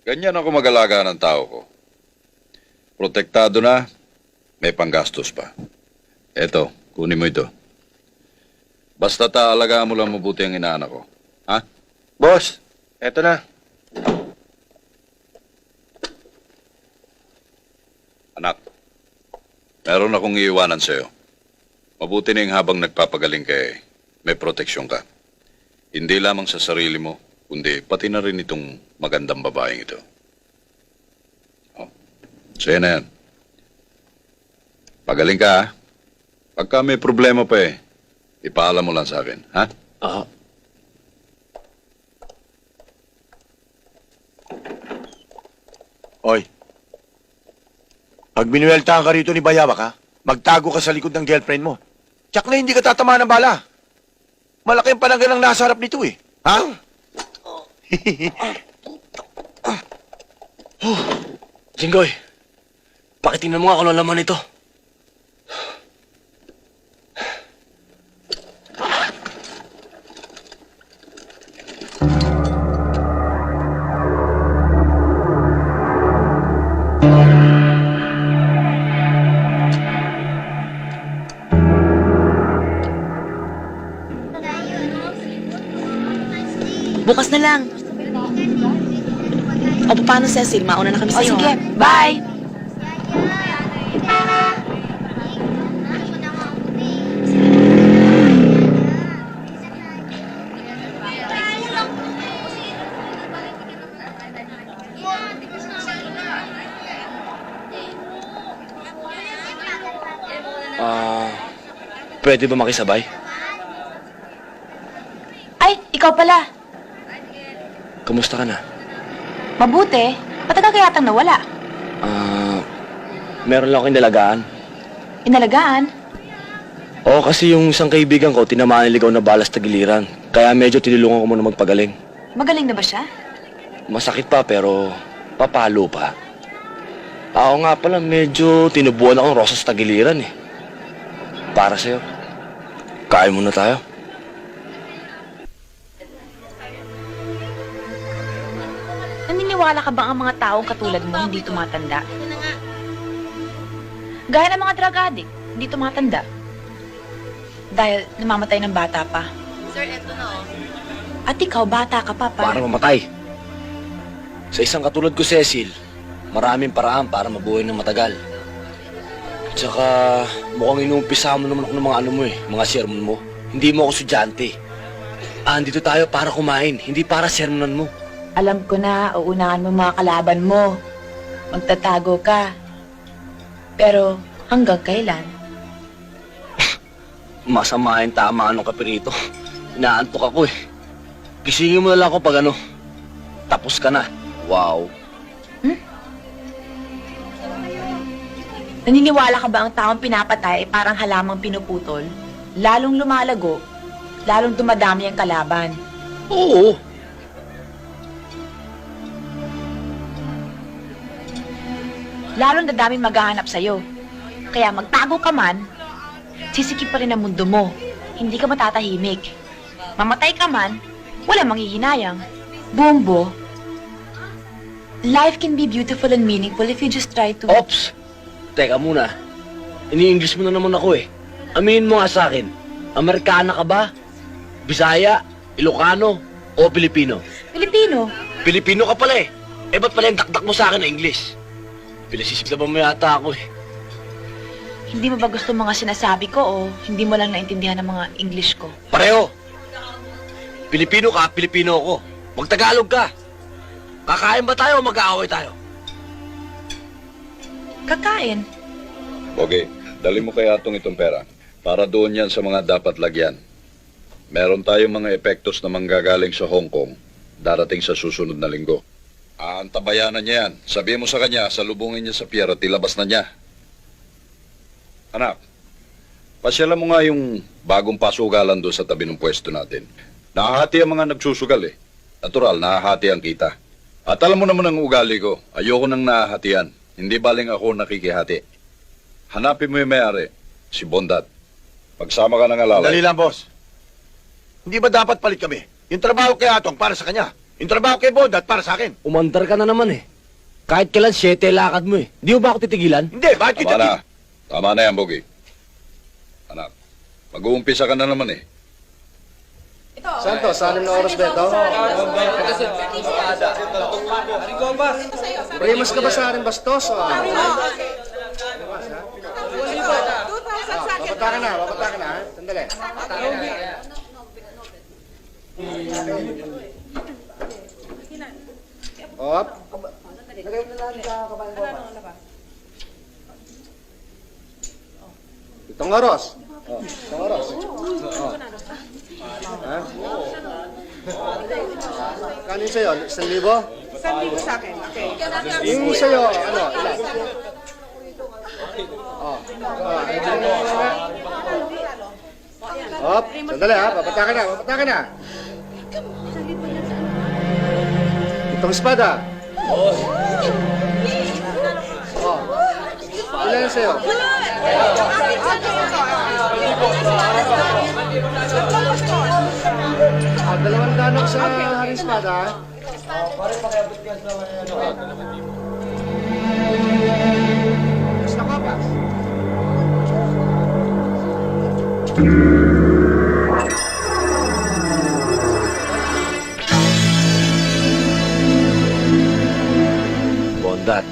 Ganyan ako mag-alaga ng tao ko. Protektado na, may panggastos pa. Ito, kunin mo ito. Basta taalagaan mo lang mabuti ang inaanak ko. Ha? Boss, eto na. Anak, meron akong iiwanan sa'yo. Mabuti na yung habang nagpapagaling kay may proteksyon ka. Hindi lamang sa sarili mo, kundi pati na rin itong magandang babaeng ito. Oh, sa'yo na yan. Pagaling ka, ha? Pagka may problema pa ipaalam mo lang sa akin, ha? Oy, pag binuweltahan ka rito ni Bayawak, ha? Magtago ka sa likod ng girlfriend mo. Tsak na hindi ka tatamaan ng bala. Malaki ang pananggal ang nasa harap nito eh. Ha? Jinggoy, pakitingnan mo nga kung ano laman ito. Bukas na lang. O, paano, Cecil? Mauna na kami O, sa'yo. sige. ha? Bye! Pwede ba makisabay? Ay, ikaw pala. Kamusta ka na? Mabuti. Matagal ka yatang nawala. Meron lang akong inalagaan. Inalagaan? Oo, kasi yung isang kaibigan ko, tinamaan ng ligaw na balas tagiliran. Kaya medyo tinulungan ko muna magpagaling. Magaling na ba siya? Masakit pa, pero papalo pa. Ako nga pala, medyo tinubuan akong rosas tagiliran eh. Para sa'yo. Kain muna tayo. Naniniwala ka bang ang mga taong katulad mo hindi tumatanda? Gaya ng mga drug addict, hindi tumatanda. Dahil namamatay ng bata pa. Sir, eto na oh. At ikaw, bata ka pa Para mamatay. Sa isang katulad ko, Cecil, maraming paraan para mabuhay ng matagal. Tsaka mukhang inuumpisa mo naman ako ng mga ano mo eh, mga sermon mo. Hindi mo ako estudyante. Andito tayo para kumain, hindi para sermonan mo. Alam ko na, uunahan mo mga kalaban mo. Magtatago ka. Pero hanggang kailan? Masama yung tama anong kape rito. Inaantok ako eh. Gisingin mo na lang ako pag ano, tapos ka na. Wow. Naniniwala ka ba ang taong pinapatay ay parang halamang pinuputol? Lalong lumalago, lalong dumadami ang kalaban. Oo. Lalong dadaming maghahanap sa'yo. Kaya magtago ka man, sisikip pa rin ang mundo mo. Hindi ka matatahimik. Mamatay ka man, wala manghihinayang. Bumbo, life can be beautiful and meaningful if you just try to... Ops! Teka muna. Ini-English mo na naman ako eh. Aminin mo nga sa akin, Amerikana ka ba? Bisaya? Ilocano? O Pilipino? Pilipino. Pilipino ka pala eh. Eh ba't pala yung dakdak mo sa akin na English? Pinasisiklaban mo yata ako eh. Hindi mo ba gusto mga sinasabi ko o hindi mo lang naintindihan ang mga English ko? Pareho. Pilipino ka, Pilipino ako. Magtagalog ka. Kakain ba tayo o mag-aaway tayo? Kakain. Okay, dali mo kaya itong pera. Para doon yan sa mga dapat lagyan. Meron tayong mga epektos na manggagaling sa Hong Kong darating sa susunod na linggo. Aantabayanan niya yan. Sabihin mo sa kanya, salubungin niya sa pier at ilabas na niya. Anak, pasyalan mo nga yung bagong pasugalan doon sa tabi ng pwesto natin. Nahahati ang mga nagsusugal eh. Natural, nahahati ang kita. At alam mo naman ang ugali ko, ayoko nang nahahatian. Hindi baling ako nakikihati. Hanapin mo yung may-ari, si Bondat. Pagsama ka ng alalay. Dali lang, boss. Hindi ba dapat palit kami? Yung trabaho kay Atong para sa kanya. Yung trabaho kay Bondat para sa akin. Umandar ka na naman eh. Kahit kailan 7 lakad mo eh. Di mo ba ako titigilan? Hindi, bakit kita... Tama na. Tama na yan, Bogi. Anak, mag-uumpisa ka na naman eh. Santos, sa 6 na oras ba ito? Primas ka ba sa akin, Bastos? Babata ka na, ha? Sandali. Op. Itong oras. Itong oras. Ha? Kanin sa'yo? 1,000? 1,000 sa akin, okay. Yung sa'yo, ano? Ilan? Hop, sandali ha, babata ka na. Itong espada. Oh. Ilan yung sa'yo? $200 ako sa haring espada ha. Basta kapas. Bondat,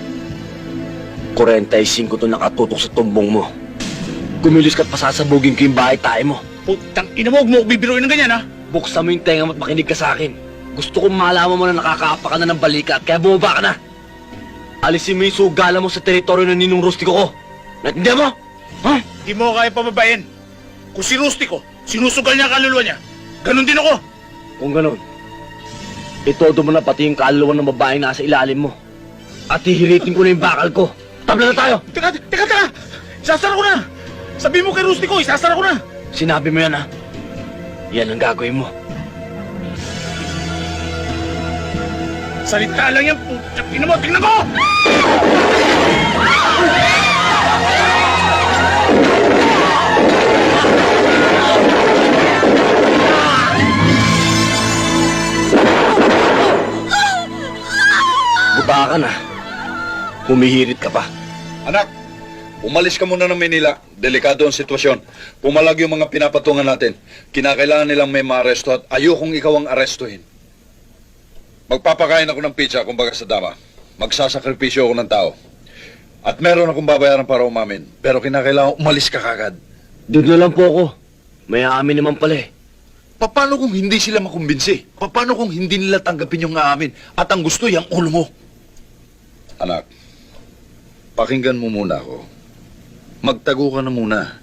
45 to nakatutok sa tumbong mo. Kumilis ka't pasasabugin ko yung bahay tayo mo. Putang ina mo, huwag mo bibiruin ng ganyan, ha? Buksan mo yung tenga mo at makinig ka sa akin. Gusto kong malaman mo na nakakaapa ka na ng balika at kaya bumaba ka na. Alisin mo yung sugala mo sa teritoryo ng ninong rustiko ko. Naintindihan mo? Ha? Di mo kaya pababain. Kung si Rustico, sinusugal niya ang kaluluwa niya. Ganon din ako. Kung ganun, itodo mo na pati yung kaluluwa ng babaeng nasa ilalim mo. At hihiritin ko na yung bakal ko. Tabla na tayo! Teka! Isasara ko na! Sabihin mo kay Rustico, isasara ko na! Sinabi mo yan ha? Yan ang gagawin mo. Salita lang yan, putang ina mo, tingnan mo! Buta ka na. Humihirit ka pa. Anak, umalis ka muna ng Manila. Delikado ang sitwasyon. Pumalag yung mga pinapatungan natin. Kinakailangan nilang may maaresto at ayokong ikaw ang arestuhin. Magpapakain ako ng pizza, kumbaga sa dama. Magsasakripisyo ako ng tao. At meron akong babayaran para umamin. Pero kinakailangan umalis ka kagad. Doon na lang po ako. May aamin naman pala eh. Paano kung hindi sila makumbinsi? Paano kung hindi nila tanggapin yung aamin? At ang gusto yung ulo mo? Anak, pakinggan mo muna ako. Magtago ka na muna.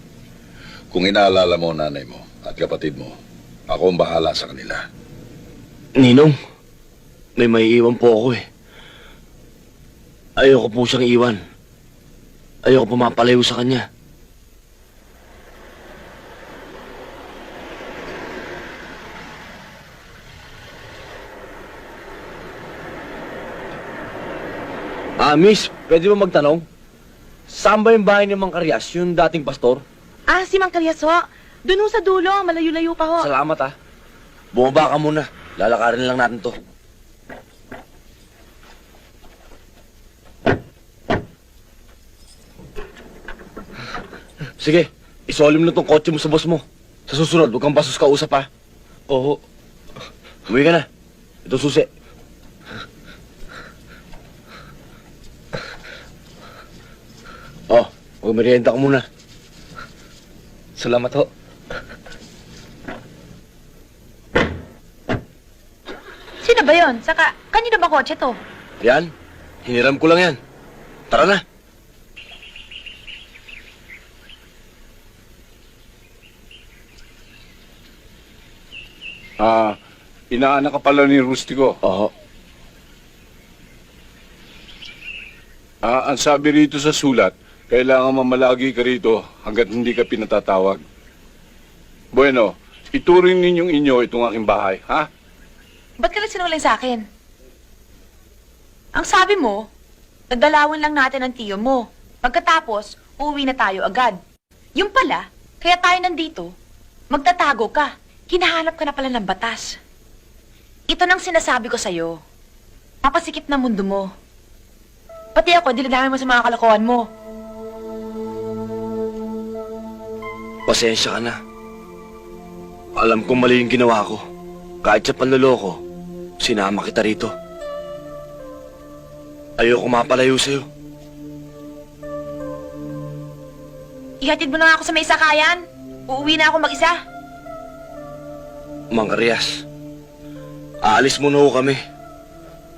Kung inaalala mo nanay mo at kapatid mo, ako ang bahala sa kanila. Ninong, may maiiwan po ako eh. Ayoko po siyang iwan. Ayoko pumapalayo sa kanya. Miss, pwede mo magtanong? Saan ba yung bahay ni Mang Karyas, yung dating pastor? Ah, si Mang Kalyas ho. Doon ho sa dulo, malayo-layo pa ho. Salamat ah. Bumaba ka muna. Lalakarin lang natin to. Sige, isolim mo tong kotse mo sa boss mo. Sa susunod, huwag kang basos kausap ha. Oo. Umuwi ka na. Ito susi. Oh, magmerienda ka muna. Salamat ho. Sino ba yon? Saka, kanino ba kotse to? Yan, hiniram ko lang yan. Tara na. Inaanak ka pala ni Rustico. Oo. Ang sabi rito sa sulat, kailangan mamalagi ka rito hanggat hindi ka pinatatawag. Bueno, ituring ninyong inyo itong aking bahay, ha? Ba't ka nagsinungaling sa akin? Ang sabi mo, nagdalawin lang natin ang tiyo mo. Pagkatapos, uuwi na tayo agad. Yung pala, kaya tayo nandito, magtatago ka. Hinahanap ka na pala ng batas. Ito nang sinasabi ko sa'yo. Mapasikip na mundo mo. Pati ako, dinadami mo sa mga kalokohan mo. Pasensya ka na. Alam kong mali yung ginawa ko. Kahit sa panloloko, sinama kita rito. Ayoko mapalayo sa'yo. Ihatid mo na nga ako sa may sakayan. Uuwi na ako mag-isa. Mang Karyas, aalis muna ho kami.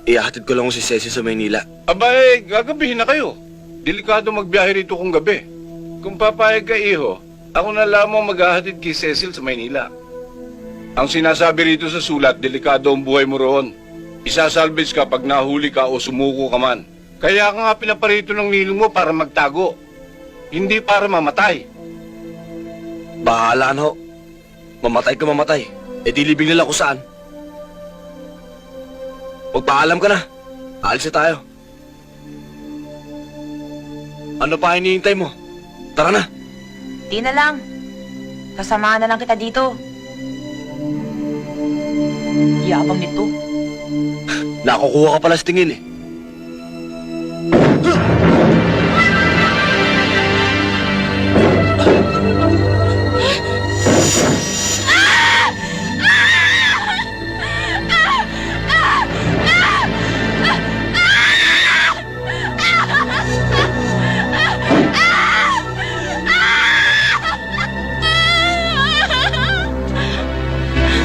Ihahatid ko lang si Ceci sa Maynila. Abay, gagabihin na kayo. Delikado magbiyahe rito kung gabi. Kung papayag ka, iho, ako na lamang maghahatid kay Cecil sa Maynila. Ang sinasabi rito sa sulat, delikado ang buhay mo roon. Isasalvage ka pag nahuli ka o sumuko ka man. Kaya ka nga pinaparito ng ninong mo para magtago. Hindi para mamatay. Bahala na ho. Mamatay ka mamatay. E di libing nila kung saan. Magpaalam ka na. Alis na tayo. Ano pa hinihintay mo? Tara na. Di na lang. Sasamahan na lang kita dito. Yabang nito. Nakukuha ka pala sa tingin eh.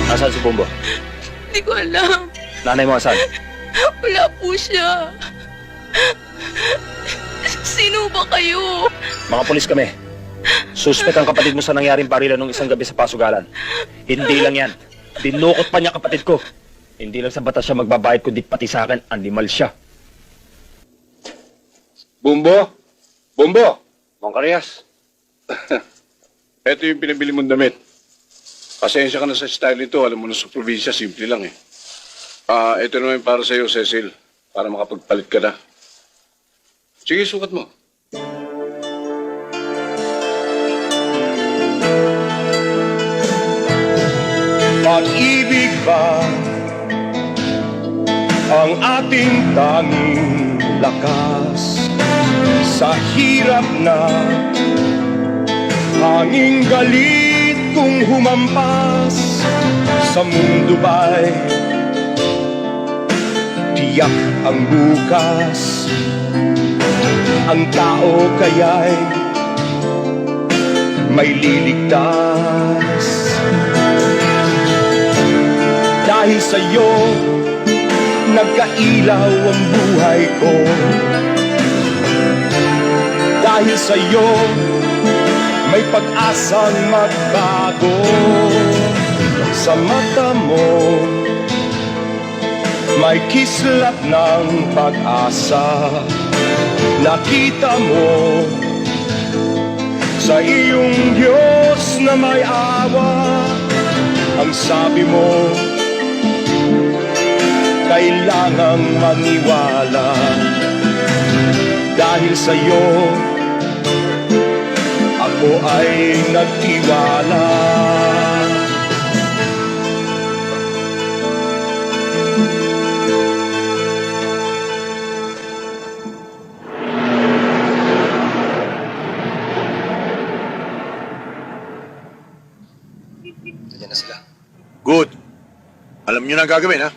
Nasaan si Bumbo? Hindi ko alam. Nanay mo, asan? Wala po siya. Sino ba kayo? Mga polis kami. Suspect ang kapatid mo sa nangyaring barilan nung isang gabi sa pasugalan. Hindi lang yan. Dinukot pa niya kapatid ko. Hindi lang sa batas siya magbabayad kundi pati sa akin, animal siya. Bumbo? Bumbo? Mang Karyas. Ito yung pinabili mong damit. Pasensya ka na sa style nito. Alam mo na sa probinsya, simple lang eh. Ito naman para sa'yo, Cecil. Para makapagpalit ka na. Sige, sukat mo. Pag-ibig ba ang ating tanging lakas sa hirap na hanging galit kung humampas sa mundo ba'y tiyak ang bukas ang tao kaya'y may liligtas. Dahil sa'yo, nagkailaw ang buhay ko. Dahil sa'yo, may pag-asang magbago. Sa mata mo, may kislap ng pag-asa. Nakita mo sa iyong Diyos na may awa. Ang sabi mo, kailangang maniwala. Dahil sa'yo, ako ay nagtiwala. Nandiyan na sila. Good. Alam niyo na ang gagawin, ha?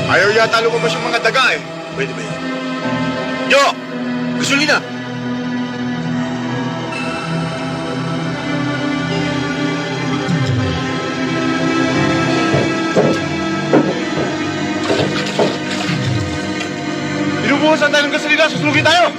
Ayaw yata lumabas yung mga daga, eh. Pwede ba yun? Yo! Gasolina! Binubuhusan tayo ng gasolina, susunugin tayo!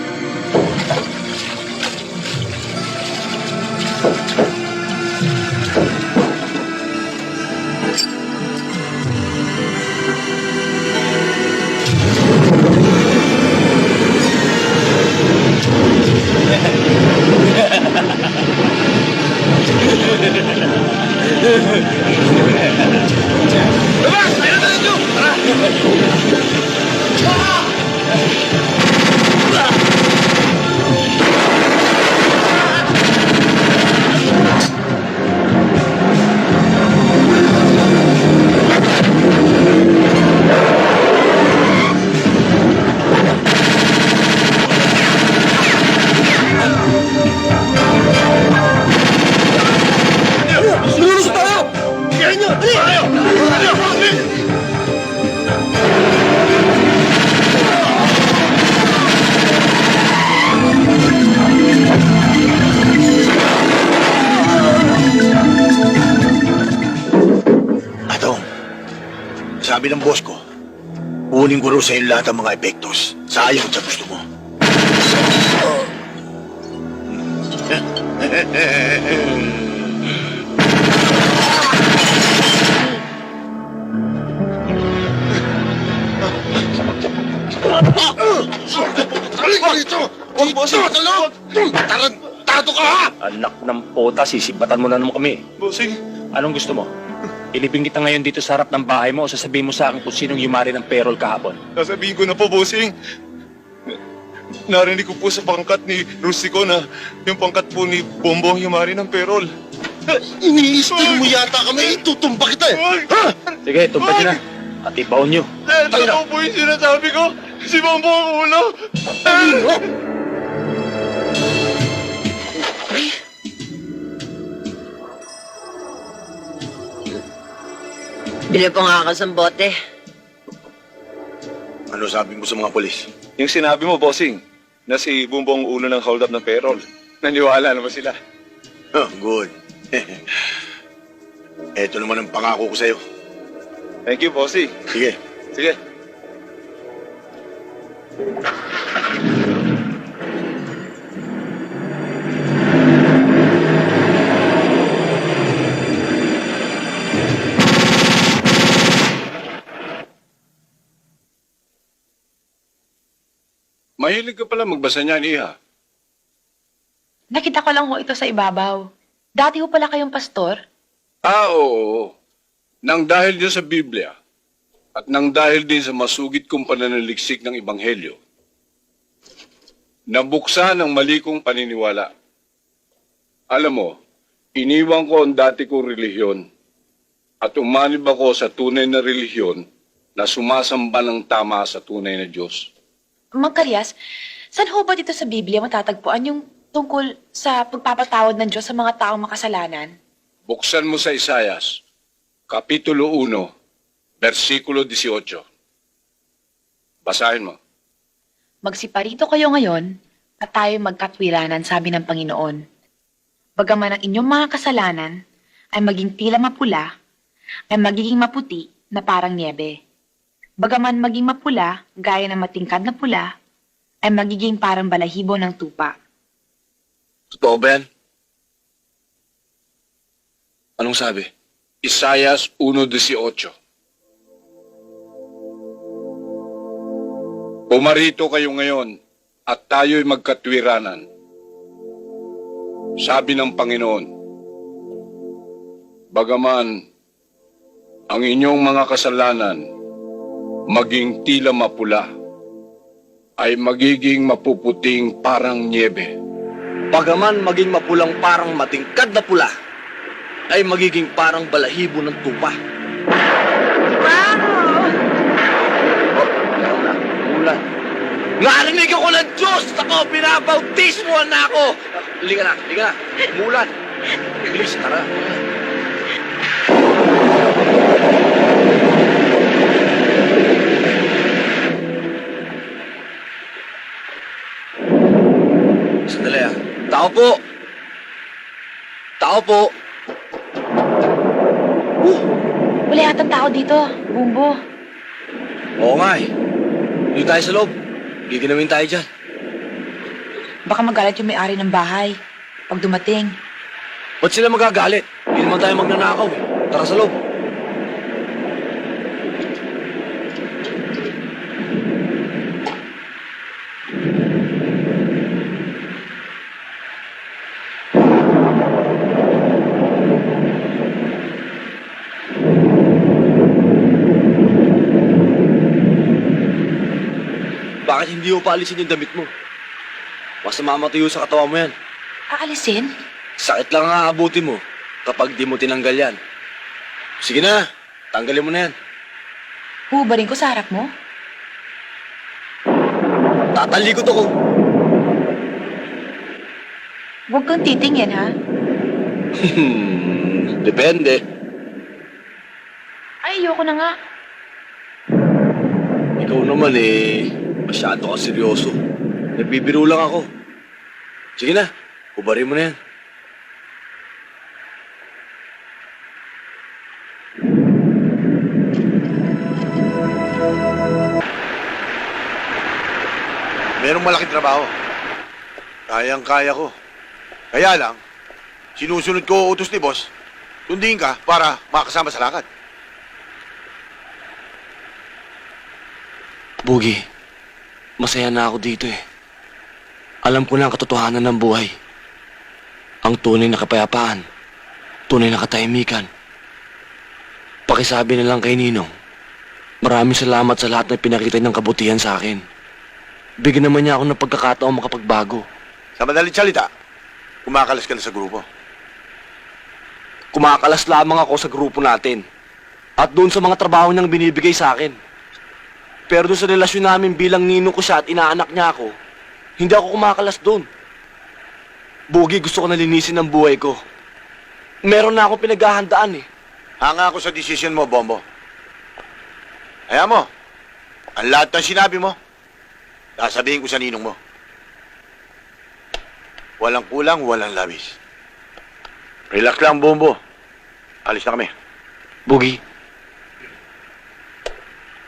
Labas! Ayun na dito! Tara! Lulus tayo! Kaya nyo! Tayo! Atong, sabi ng boss ko, kunin ko rin sa iyo lahat ng mga epektos. Sayang sa gusto mo. Tarantado ka, ha? Anak ng pota, sisibatan mo na naman kami. Bossing, Anong gusto mo? Ilibing kita ngayon dito sa harap ng bahay mo o sasabihin mo sa akin kung sinong yumari ng payroll kahapon? sasabihin ko na po, bossing. Narinig ko po sa pangkat ni Rustico na yung pangkat po ni Bombo yumari ng perol. Iniistin mo yata kami, itutumba kita eh. Ha? Sige, tumpad nyo na. At ibaon nyo. Totoo po yung sinasabi ko. Si Bombo ang ulo. Bili po nga ako sa bote. Ano sabi mo sa mga polis? Yung sinabi mo, bossing, na si Bumbo ang ulo ng hold-up ng payroll. Naniwala naman sila. Oh, good. Eto naman ang pangako ko sa'yo. Thank you, bossing. Sige. Sige. Mahilig ka pala magbasa niyan, Iha. Nakita ko lang ho ito sa ibabaw. Dati ho pala kayong pastor? Oo. Nang dahil din sa Biblia at nang dahil din sa masugid kong pananaliksik ng Ebanghelyo, nabuksan ang mali kong paniniwala. Alam mo, iniwan ko ang dati kong relihiyon at umanib ako sa tunay na relihiyon na sumasamba ng tama sa tunay na Diyos. Mang Karyas, saan ho ba dito sa Biblia matatagpuan yung tungkol sa pagpapatawad ng Diyos sa mga taong makasalanan? Buksan mo sa Isayas, Kapitulo 1, versikulo 18. Basahin mo. Magsiparito kayo ngayon at tayo magkatwiranan, sabi ng Panginoon. Bagaman ang inyong mga kasalanan ay maging tila mapula, ay magiging maputi na parang niebe. Bagaman maging mapula, gaya ng matingkad na pula, ay magiging parang balahibo ng tupa. Totoo ba yan? Anong sabi? Isayas 1:18. Pumarito kayo ngayon at tayo'y magkatwiranan. Sabi ng Panginoon, bagaman ang inyong mga kasalanan maging tila mapula, ay magiging mapuputing parang niebe. Bagaman maging mapulang parang matingkad na pula, ay magiging parang balahibo ng tupa. Mulan. Narinig ako ng Diyos! Ako, binabautismohan na ako! Halika na, halika na. Mulan. Bilis, tara. Sandali ah. Tao po! Tao po! Wala yatang tao dito, Bumbo. Oo nga eh. Dito tayo sa loob. Giginawin tayo dyan. Baka magalit yung may-ari ng bahay pag dumating. Ba't sila magagalit? Hindi naman tayo magnanakaw eh. Tara sa loob. Bakit hindi mo paalisin yung damit mo? Basta mamatuyo sa katawan mo yan. Aalisin? Sakit lang ang aabutin mo kapag di mo tinanggal yan. Sige na, tanggalin mo na yan. Hubarin ko sa harap mo? Tatalikod ako. Huwag kang titingin, ha? Depende. Ay, ayoko na nga. Ikaw naman eh, masyado ka seryoso. Nagbibiro lang ako. Sige na, hubarin mo na yan. Merong malaking trabaho. Kayang-kaya ko. Kaya lang, sinusunod ko utos ni boss, sundin ka para makasama sa lakad. Bugi, masaya na ako dito eh. Alam ko na ang katotohanan ng buhay. Ang tunay na kapayapaan, tunay na katahimikan. Pakisabi na lang kay Ninong, maraming salamat sa lahat na pinakita ng kabutihan sa akin. Bigyan naman niya ako ng pagkakataong makapagbago. Sa madaling salita, kumakalas ka na sa grupo. Kumakalas lamang ako sa grupo natin. At doon sa mga trabaho niyang binibigay sa akin. Pero doon sa relasyon namin bilang ninong ko siya at inaanak niya ako, hindi ako kumakalas doon. Bugi, gusto ko na linisin ang buhay ko. Meron na akong pinaghahandaan eh. Hanga ako sa desisyon mo, Bombo. Kaya mo, ang lahat ng sinabi mo, sasabihin ko sa ninong mo. Walang kulang, walang labis. Relax lang, Bombo. Alis na kami. Bugi,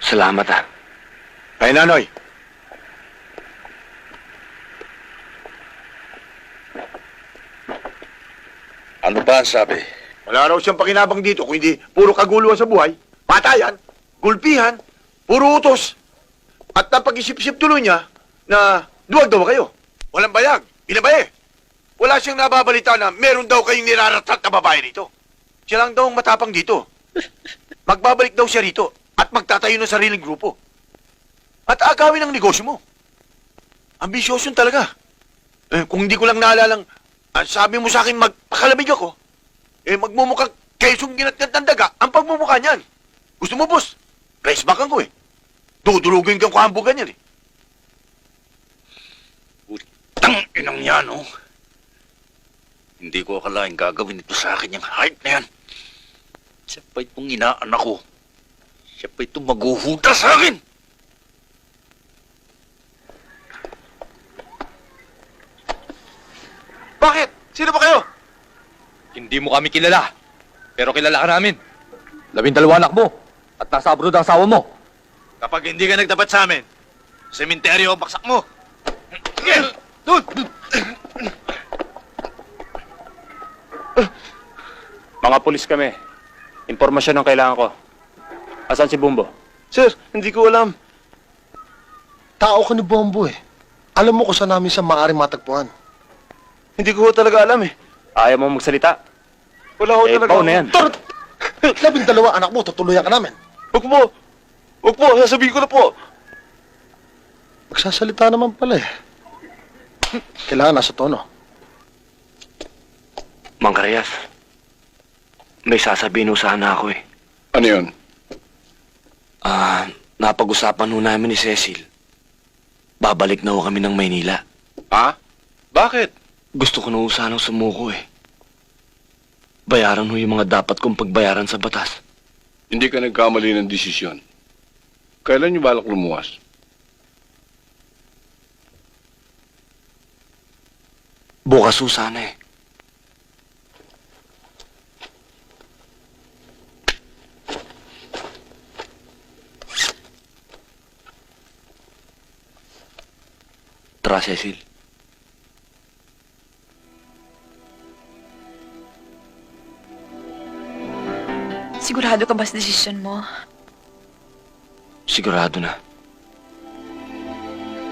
salamat ah. Kay Nanoy. Ano ba ang sabi? Wala raw siyang pakinabang dito kung hindi puro kaguluhan sa buhay, patayan, gulpihan, puro utos. At napag-isip-isip tuloy niya, na duwag daw kayo. Walang bayag. Binabae. Wala siyang nababalita na meron daw kayong niraratat na babae dito. Siya lang daw ang matapang dito. Magbabalik daw siya rito at magtatayo ng sariling grupo. At agawin ang negosyo mo. Ambisyoso talaga. Kung hindi ko lang naalalang, sabi mo sa akin magpakalamig ako, magmumukhang kesong ginatgat ng daga ang pagmumukha niyan. Gusto mo, boss? Rice back ko eh. Dudulugin kang kuhambugan yan eh. Utang inang yan, oh. Hindi ko akalain gagawin ito sa akin yung hype na yan. Siya pa itong inaanak ko. Siya pa itong maghuhuda sa akin. Bakit? Sino ba kayo? Hindi mo kami kilala. Pero kilala ka namin. 12 anak mo. At nasa abroad ang asawa mo. Kapag hindi ka nagtapat sa amin, sementeryo ang baksak mo. Doon! Mga pulis kami. Impormasyon ang kailangan ko. Asan si Bumbo? Sir, hindi ko alam. Tao ka ni Bombo eh. Alam mo kung saan namin siya maaaring matagpuan. Hindi ko talaga alam eh. Ayaw mo magsalita? Wala ko talaga. Ikaw na yan. 12 anak mo, tutuluyan ka namin. Huwag po. Huwag po, sasabihin ko na po. Magsasalita naman pala eh. Kailangan nasa tono. Mang Karayas, may sasabihin ho sana ako eh. Ano yun? Napag-usapan ho namin ni Cecil. Babalik na ho kami ng Maynila. Ha? Bakit? Gusto ko na ho sanang sumuko eh. Bayaran ho yung mga dapat kong pagbayaran sa batas. Hindi ka nagkamali ng desisyon. Kailan niyo balak lumuwas? Bukas ho sana eh. Tara, Cecil. Sigurado ka ba sa desisyon mo? Sigurado na.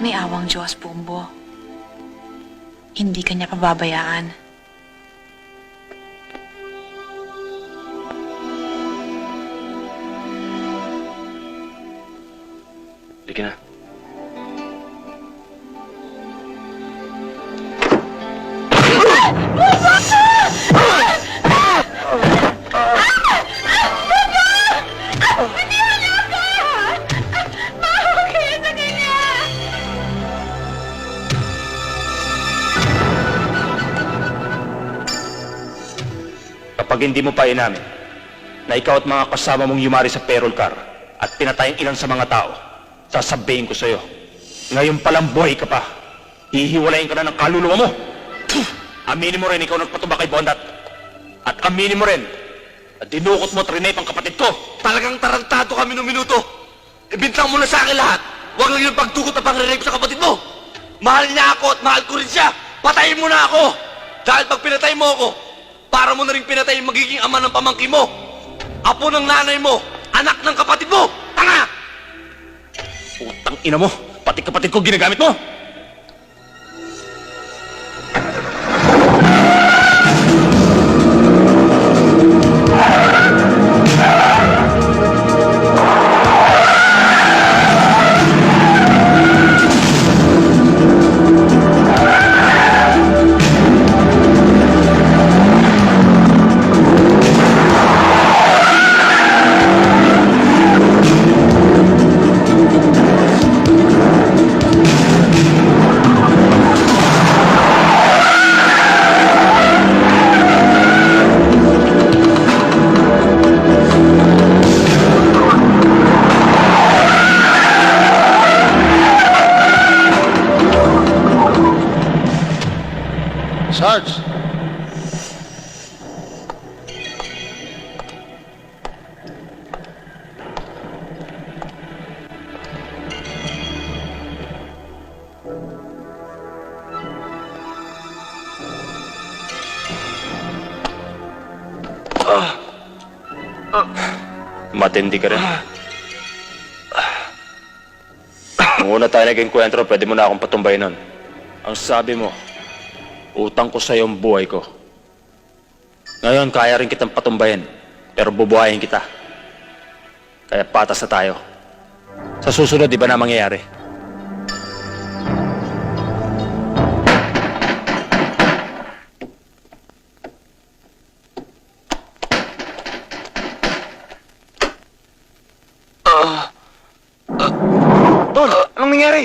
May awang Diyos, Bumbo. Hindi ka niya pababayaan. Sige na. Kapag hindi mo pa inamin na ikaw at mga kasama mong yumari sa payroll car at pinatay ang ilan sa mga tao, sasabihin ko sa'yo, ngayon palang buhay ka pa. Hihiwalayin ka na ng kaluluwa mo. Aminin mo rin ikaw nagpatuba kay Bondat. At aminin mo rin na dinukot mo at rinape ang kapatid ko. Talagang tarantado kami nung minuto. Ibintang mo na sa akin lahat. Huwag lang yung pagtukot na pang-rape sa kapatid mo. Mahal niya ako at mahal ko rin siya. Patayin mo na ako. Dahil pag pinatay mo ako, para mo na rin pinatay yung magiging ama ng pamangkin mo. Apo ng nanay mo. Anak ng kapatid mo. Tanga! Putang ina mo, pati kapatid ko ginagamit mo. Sarge! Matindi ka rin. Nung una tayo nag-enkwentro, pwede mo na akong patumbay nun. Ang sabi mo, utang ko sa'yo ang buhay ko. Ngayon, kaya rin kitang patumbayin, pero bubuhayin kita. Kaya patas na tayo. Sa susunod, di ba na mangyayari? Tol, anong nangyari?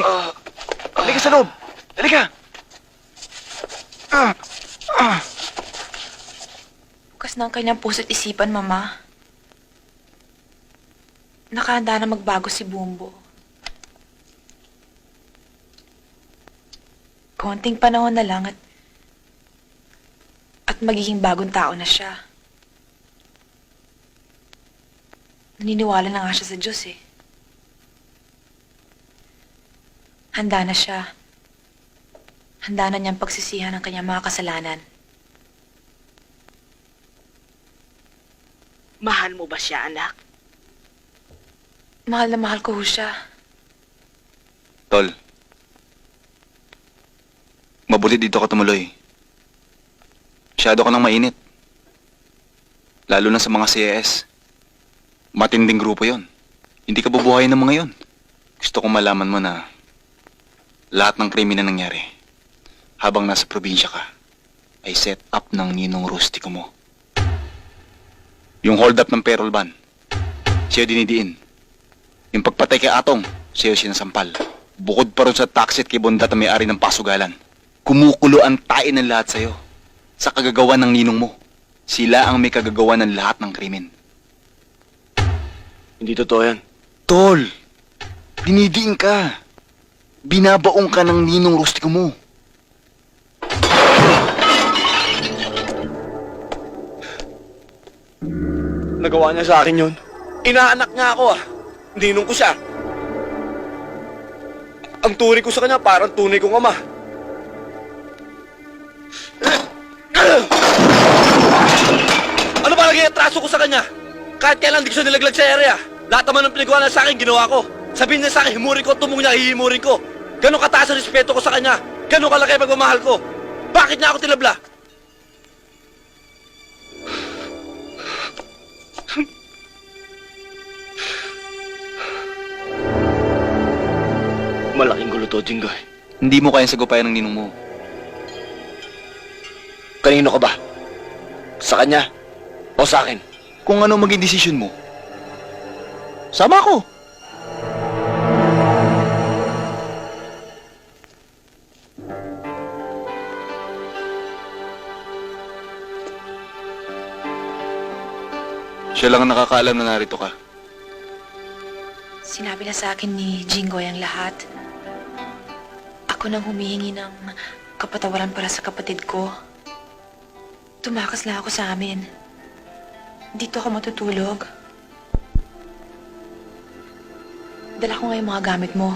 Halika sa loob. Halika. Bukas na ang kanyang puso't isipan, Mama. Nakahanda na magbago si Bumbo. Konting panahon na lang at magiging bagong tao na siya. Naniniwala na nga siya sa Diyos eh. Handa na siya. Handa na niyang pagsisihan ang kanyang mga kasalanan. Mahal mo ba siya, anak? Mahal na mahal ko ho siya. Tol, mabuti dito ka tumuloy. Masyado ka nang mainit. Lalo na sa mga CAS. Matinding grupo yon. Hindi ka bubuhayin ng mga yon. Gusto kong malaman mo na lahat ng krimen na nangyari habang nasa probinsya ka ay set up ng ninong rustiko mo. Yung hold up ng payroll ban, siya dinidiin. Yung pagpatay kay Atong, siya sinasampal. Bukod pa rin sa taxi at kay Bondat na may-ari ng pasugalan. Kumukulo ang tain ng lahat sa'yo sa kagagawa ng ninong mo. Sila ang may kagagawa ng lahat ng krimen. Hindi totoo yan. Tol, dinidiin ka. Binabaong ka ng ninong rustiko mo. Nagawa niya sa akin yun. Inaanak nga ako ah. Ninong ko siya. Ang turi ko sa kanya parang tunay kong ama. Ano ba naging atraso ko sa kanya? Kahit kailan di ko siya nilaglag sa area. Lahat naman ng pinagawa niya sa akin, ginawa ko. Sabihin niya sa akin, himurin ko, tumong niya, hihimurin ko. Ganon kataas ang respeto ko sa kanya. Ganon kalaki ang pagmamahal ko. Bakit niya ako tinabla? Malaking gulo to, Jinggoy. Hindi mo kayang sagupayan ng ninong mo. Kanino ka ba? Sa kanya? O sa akin? Kung ano maging desisyon mo, Sama ko! siya lang ang nakakaalam na narito ka. Sinabi na sa akin ni Jinggoy ang lahat. Ako nang humihingi ng kapatawaran para sa kapatid ko. Tumakas lang ako sa amin. Dito ako matutulog. Dala ko nga yung mga gamit mo.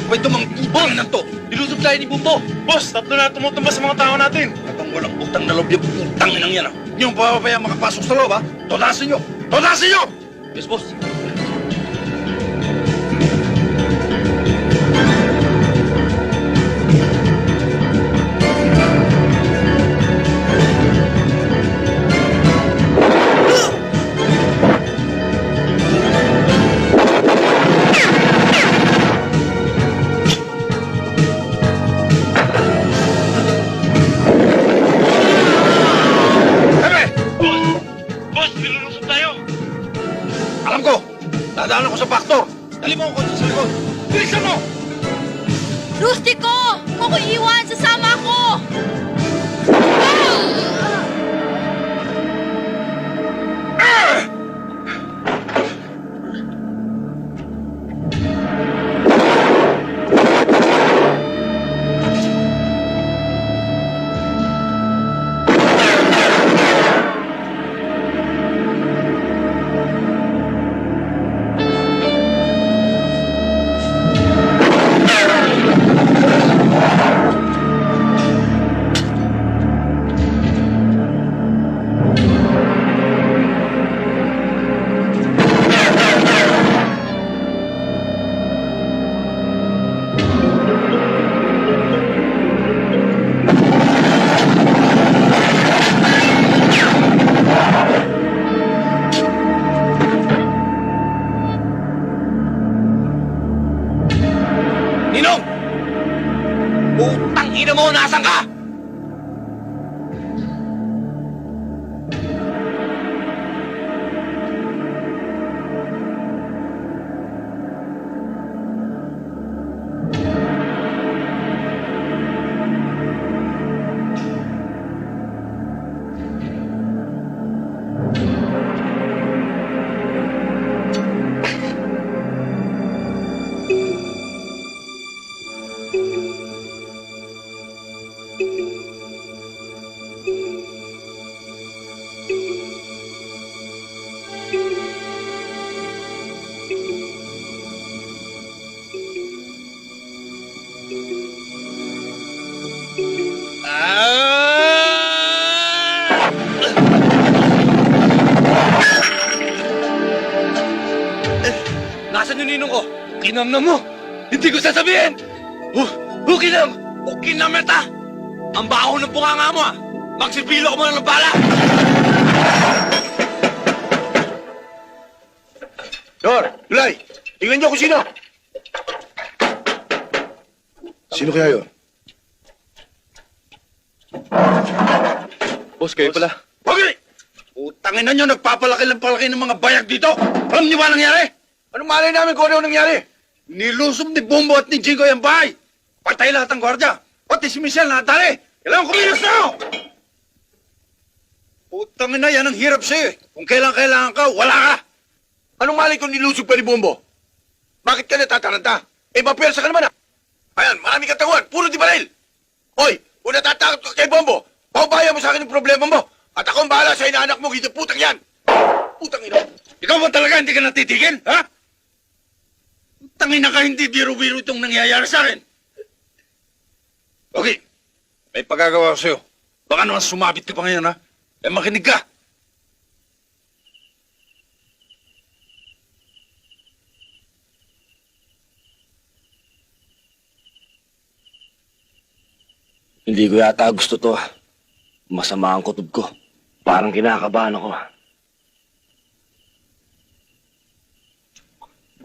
Pwede itong mga bubong na to. Nilusob tayo ni Bumbo. Boss, tatlo na tumutumba sa mga tao natin. Ang walang utang na loob yung putang inang yan, ah. Hindi yung papapaya makapasok sa loob, ha? Todasin nyo! Todasin nyo! Yes, boss. Ebe! Boss, nilulusog tayo. Alam ko! Dadaan ako sa factor. Dali mo ako sa likod. Bilisan mo! Rustico! Huwag ko iwan! Sasama ko! Ninong! Putang ina mo, nasan ka? Nasaan yung ninong ko? Kinam na mo! Hindi ko sasabihin! Ukinam! Ukinam meta! Ang baho ng bunganga mo, ah! Magsipilo ko mo ng bala! Dor! Dulay! Tingnan niyo kung sino! Sino kaya yun? Boss, kayo pala. Wag! Utangin na nyo, nagpapalaki ng palaki ng mga bayag dito! Alam niyo ba nangyari? Anong malay namin kung ano nangyari? Nilusob ni Bumbo at ni Jingo yung bahay! Patay lahat ang gwardya! Pati si Michelle natali! Kailangan kumilos na ako! Utangin na yan ang hirap sa'yo eh! Kung kailangan ka, wala ka! Anong malay kung nilusob pa ni Bumbo? Bakit ka natataranta? Eh, mapwersa ka naman ah! Ayan, marami katawan, puro di baril! Hoy, kung natatakot ka kay Bumbo, paubayan mo sa akin yung problema mo! At ako ang bahala sa inaanak mo, gito putang yan! Putang ina! Ikaw ba talaga hindi ka natitigil, ha? Tangin na ka, hindi biro-biro itong nangyayari sa akin. Okay, may pagagawa ko sa'yo. Baka naman sumabit ka pa ngayon, ha? Eh, makinig ka. Hindi ko yata gusto to. Masama ang kutob ko. Parang kinakabahan ako.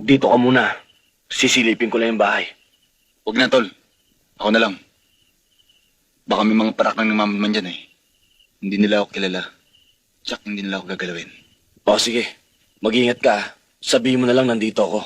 Dito ka muna. Sisilipin ko lang yung bahay. Huwag na, tol. Ako na lang. Baka may mga parakang ng mamaman dyan eh. Hindi nila ako kilala. Tsak, hindi nila ako gagalawin. O sige, mag-ingat ka. Sabihin mo na lang nandito ako.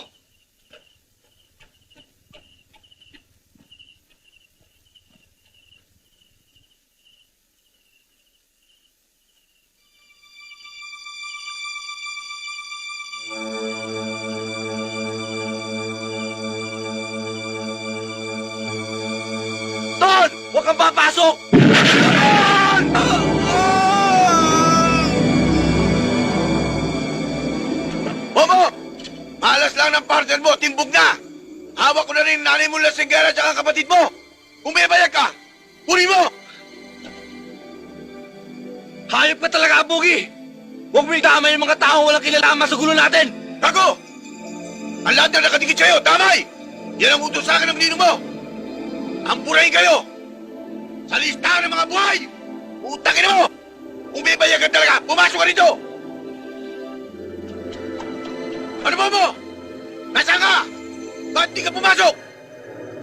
Ton! Huwag kang papasok! Bobo! Malas lang ng partner mo, timbog na! Hawak ko na rin nanay mo lasinggera at saka kapatid mo! Kung may bayag ka, kunin mo! Hayop ka talaga, Bugi! Huwag mo itama yung mga taong walang kinalaman sa gulo natin! Ako! Ang lahat na nakadikit sa'yo, damay! Yan ang utos sa akin ng ninong mo! Ampurahin kayo! Sa listahan ng mga buhay! Utakin mo! Kung may bayag ka talaga, pumasok ka rito! Ano mo? Nasaan ka? Ba't di ka pumasok?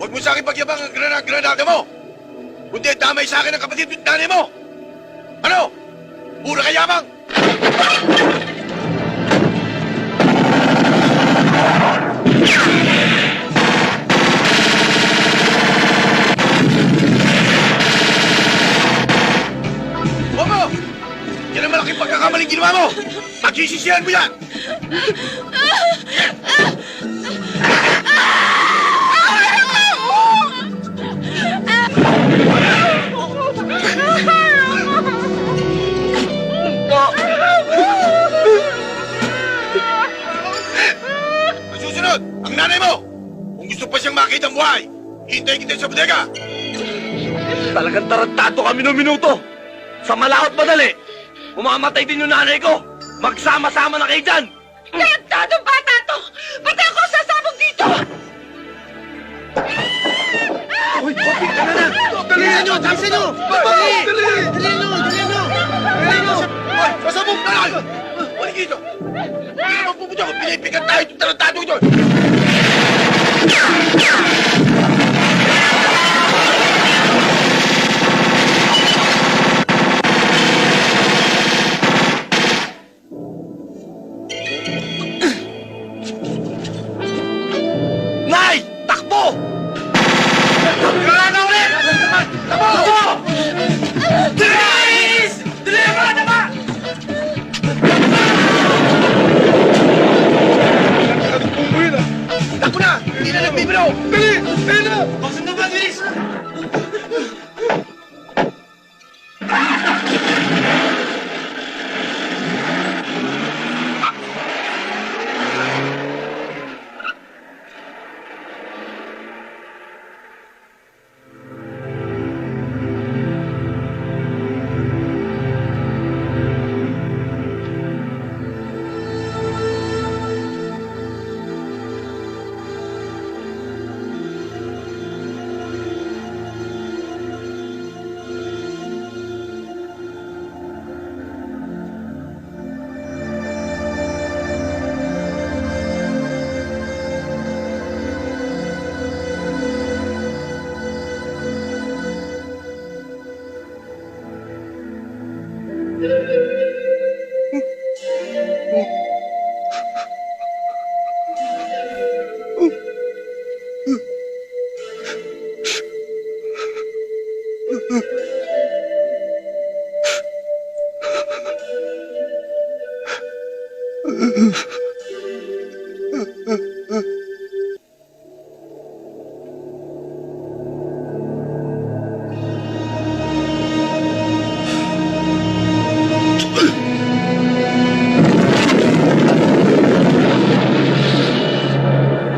Huwag mo sa akin pagyabang ang granada mo! Kundi damay sa akin ang kapatid at nanay mo! Ano? Pura kayamang! Bobo! Yan ang malaking pagkakamaling ginawa mo! Pagsisisihan mo yan! Ang susunod, ang nanay mo! Kung gusto pa siyang makita ang buhay, hintay kita sa bodega! Talagang tarantado kami ng minuto! Sa malawat madali, umamatay din yung nanay ko! Magsama-sama na kayo dyan! Tarantadong bata to! Pati ako sasabog dito! Uy, Pogi, tara na! Dalihan nyo! Dalihan nyo! Pogi! Dalihan nyo! Dalihan nyo! Dalihan nyo! Hoy! Pasabog na lang! Balik dito! Hindi naman pupunta ko, pinipigan tayo itong tarantado ito! Nay! Takbo! Granada ulit! Takbo! Bilis! Deliver na ba? Takbo na! Hindi na nagbibiro! Dali! Dali na! Bakit na ba, bilis?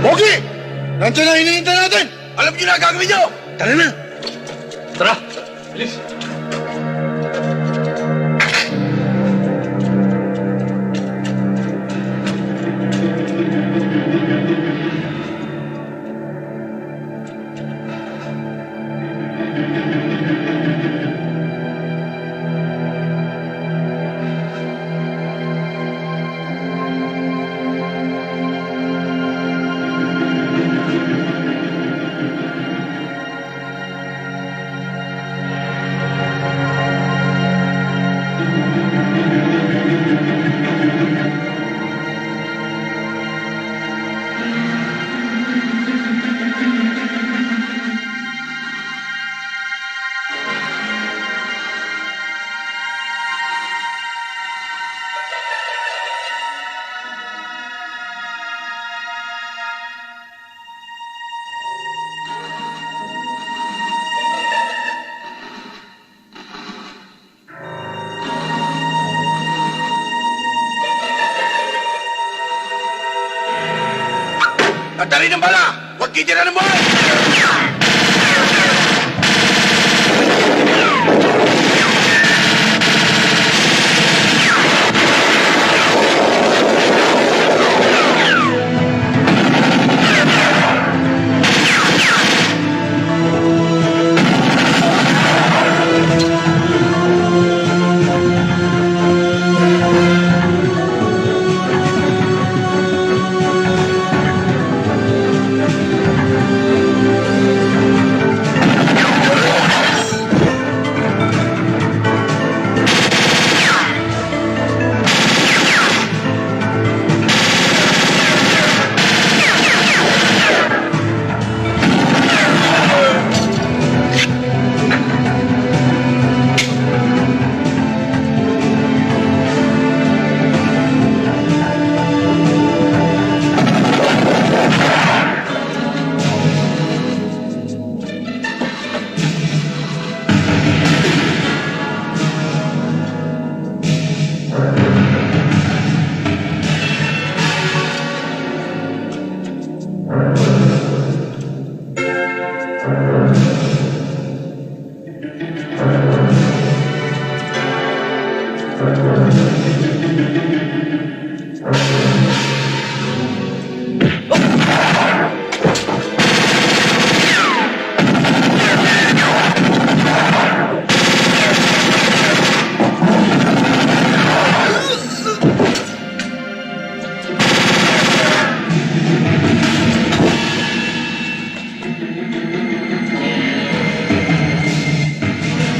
Pogi! Nandiyan na hinihintay natin! Alam niyo na ang gagawin niyo! Tara na! Tara! Bilis! At dali ng bala! Huwag kitira ng buhay!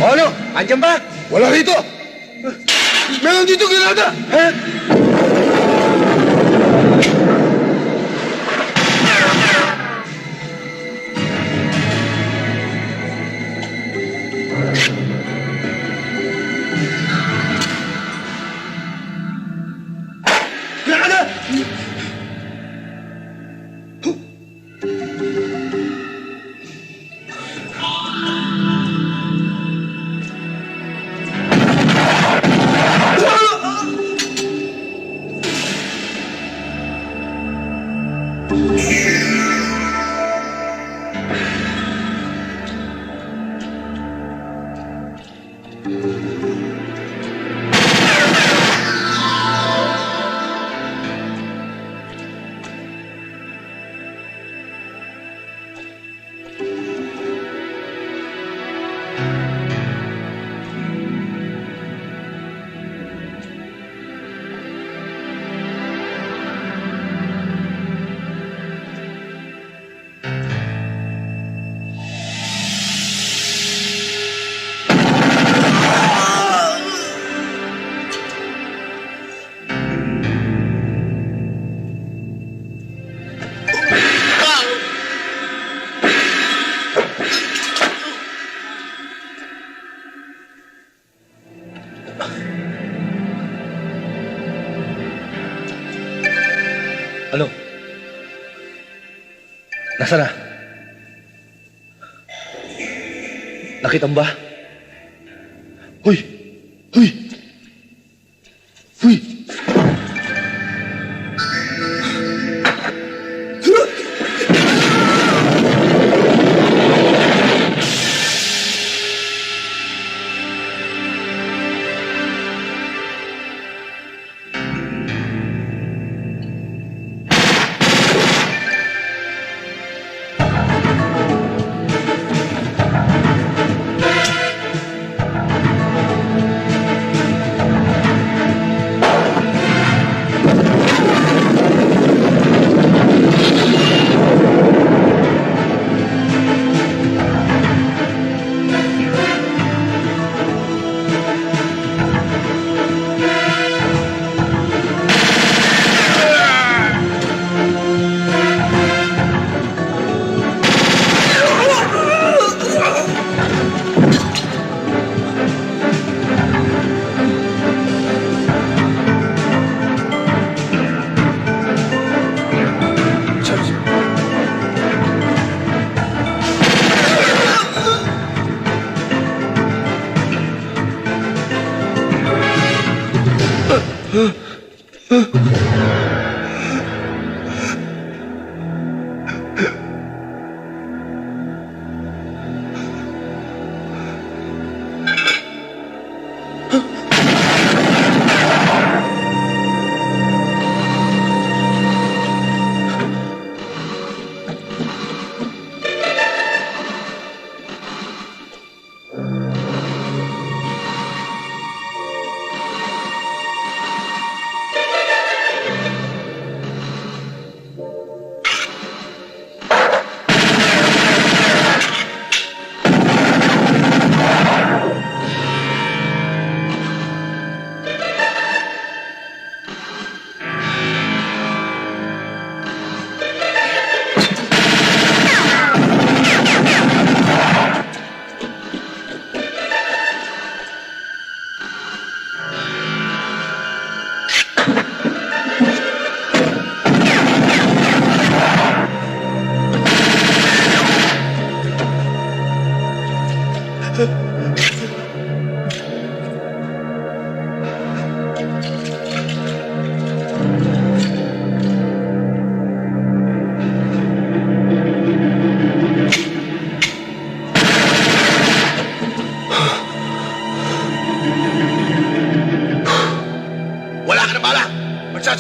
Ano? Andiyan ba? Wala rito! Meron dito granada! Ha? Granada! Ano? Nasaan na? Nakita mo ba? Huy! Huy! Huy!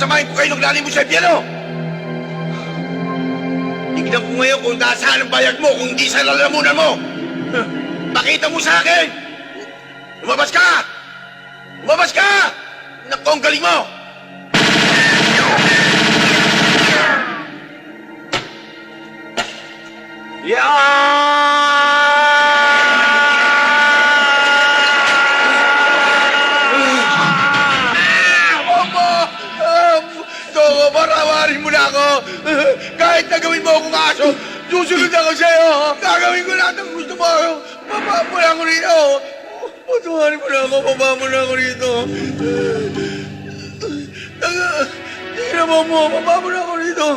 sasamahin ko kayo ng nanay mo sa impyerno! Tignan ko ngayon kung nasaan ang bayag mo kung hindi sa lalamunan mo! Pakita mo sa akin! Lumabas ka! Lumabas ka! Naku, ang galing mo! Doko, parawarin mo na ako! Kahit na gawin mo akong aso, susunod ako sa'yo! Gagawin ko lahat ng gusto mo! Baba mo na ako rito! Patawarin mo na ako! Baba mo na ako rito! Tingnan mo! Baba mo na ako rito!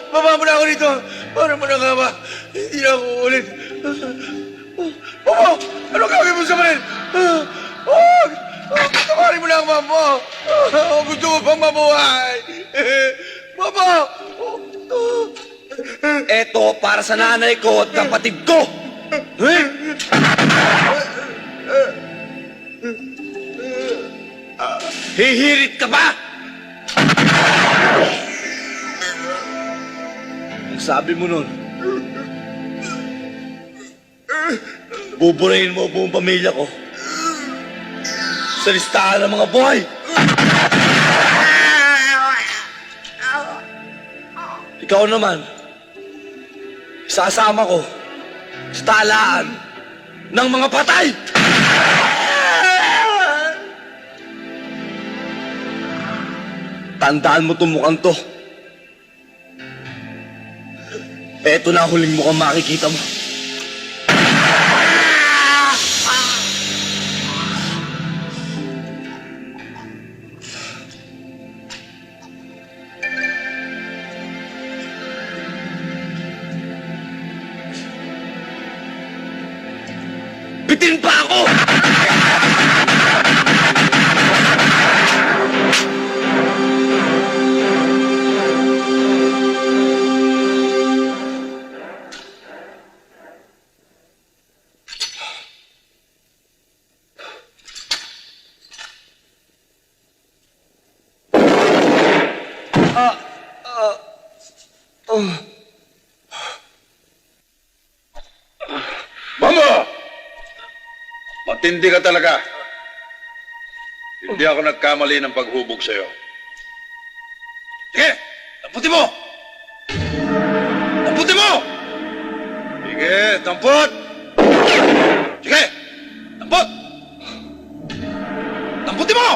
Baba mo na ako rito! Para mo na nga ba? Hindi na ako ulit! Baba! Ano gagawin mo sa manin? Patawarin mo na ang mama mo! Gusto ko pang mabuhay! Baba! Eto para sa nanay ko at kapatid ko! Hihirit ka ba? Ang sabi mo nun, buburahin mo buong pamilya ko sa listahan ng mga buhay. Ikaw naman, sasama ko sa talaan ng mga patay. Tandaan mo itong mukhang to. Eto na huling mukhang makikita mo. Bitin pa ako! Mamo! Matindi ka talaga. Hindi ako nagkamali ng paghubog sa'yo. Sige! Tamputin mo! Tamputin mo! Sige, tampot! Sige! Tamput! Tamputin mo!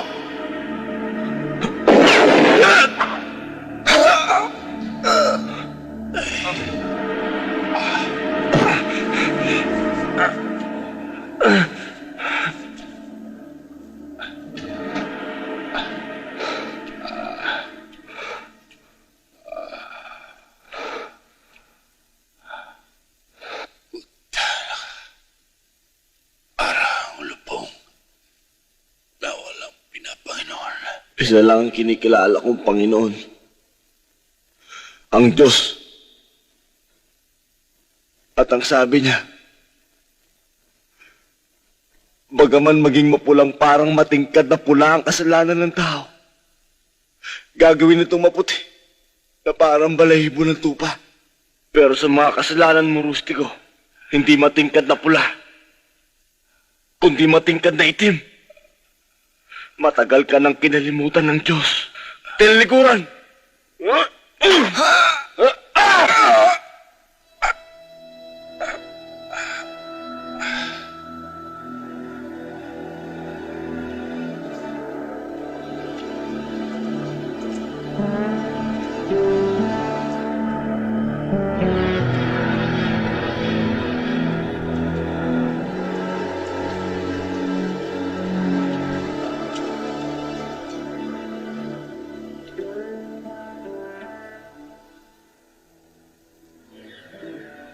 Isa lang ang kinikilala kong Panginoon. Ang Diyos. At ang sabi niya, bagaman maging mapulang parang matingkad na pula ang kasalanan ng tao, gagawin itong maputi na parang balahibo ng tupa. Pero sa mga kasalanan mo, Rustiko, hindi matingkad na pula, kundi matingkad na itim. Matagal ka nang kinalimutan ng Diyos. Tinalikuran!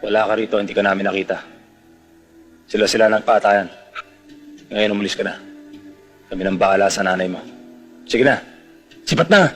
Wala ka rito, hindi ka namin nakita. Sila nagpatayan. Ngayon umalis ka na. Kami nang bahala sa nanay mo. Sige na, sipat na!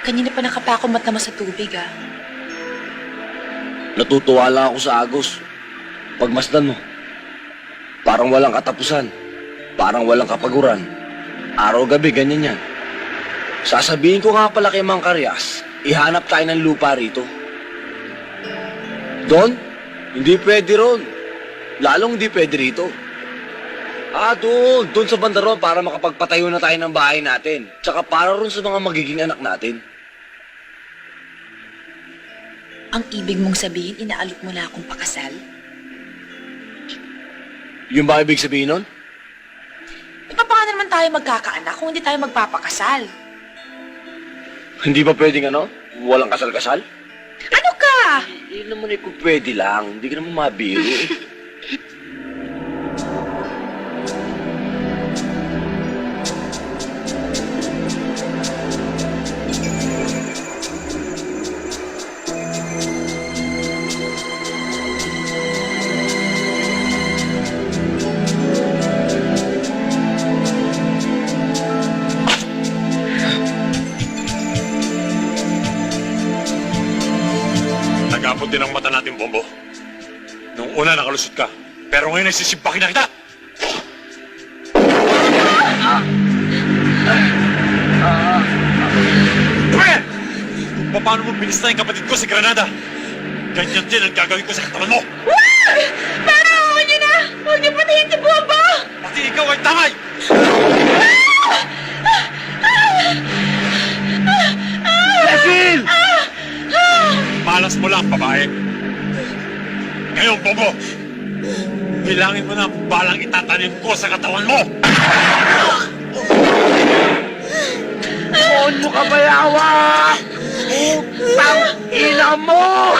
Kanina pa nakapakumat naman sa tubig, ah. Natutuwa lang ako sa Agos. Pagmasdan mo. Parang walang katapusan. Parang walang kapaguran. Araw-gabi, ganyan yan. Sasabihin ko nga pala kay Mang Karyas, ihanap tayo ng lupa rito. Doon? Hindi pwede ron. Lalong hindi pwede rito. Doon. Doon sa banda ron para makapagpatayo na tayo ng bahay natin. Tsaka para ron sa mga magiging anak natin. Ang ibig mong sabihin, inaalok mo na akong pakasal? Yung ba ibig sabihin nun? E paano naman tayo magkakaanak kung hindi tayo magpapakasal? Hindi ba pwedeng ano? Walang kasal-kasal? Ano ka? Hindi naman kung pwede lang. Hindi ka naman mabiro eh. Nagapot din ang mata natin, Bombo. Nung una nakalusot ka, pero ngayon ay sisimpakin na kita! Pwede! Kung paano mo binista yung kapatid ko si Granada, ganyan din ang gagawin ko sa katawan mo! Pero huwag niyo na! Huwag niyo patayin si Bombo! Pati ikaw ay tamay! Cecil! Malas mo lang, babae. Ngayon, Bobo, bilangin mo na ang balang itatanim ko sa katawan mo! Noon mo kabayawa! Utang ina mo!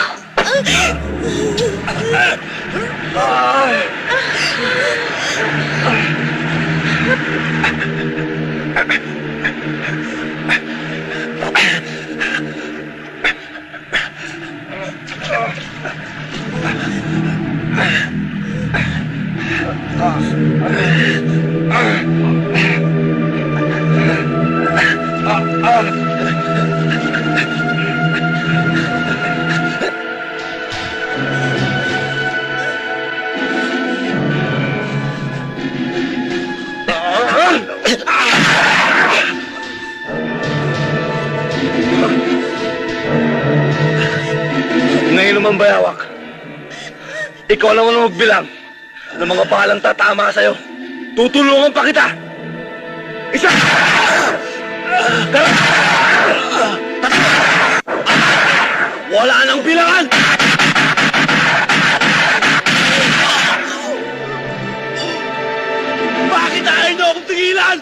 Ngayon naman, Bayawak. Ikaw lang ang magbilang ng mga palang tatama sa'yo. Tutulungan pa kita! Isa! Dalawa! Tatlo! Wala nang bilangan! Bakit ayaw niyo akong tigilan?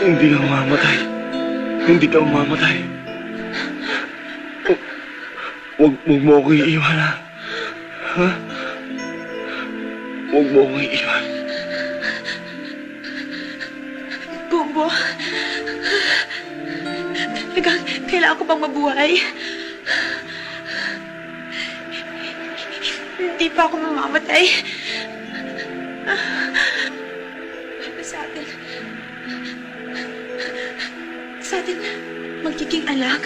Hindi ka mamamatay. Hindi ka mamamatay. Huwag mo ako iiwan, ha? Ha? Huwag mo ako iiwan. Bombo, kailangan ko bang mabuhay? Hindi pa ako mamamatay. Sa atin magiging anak.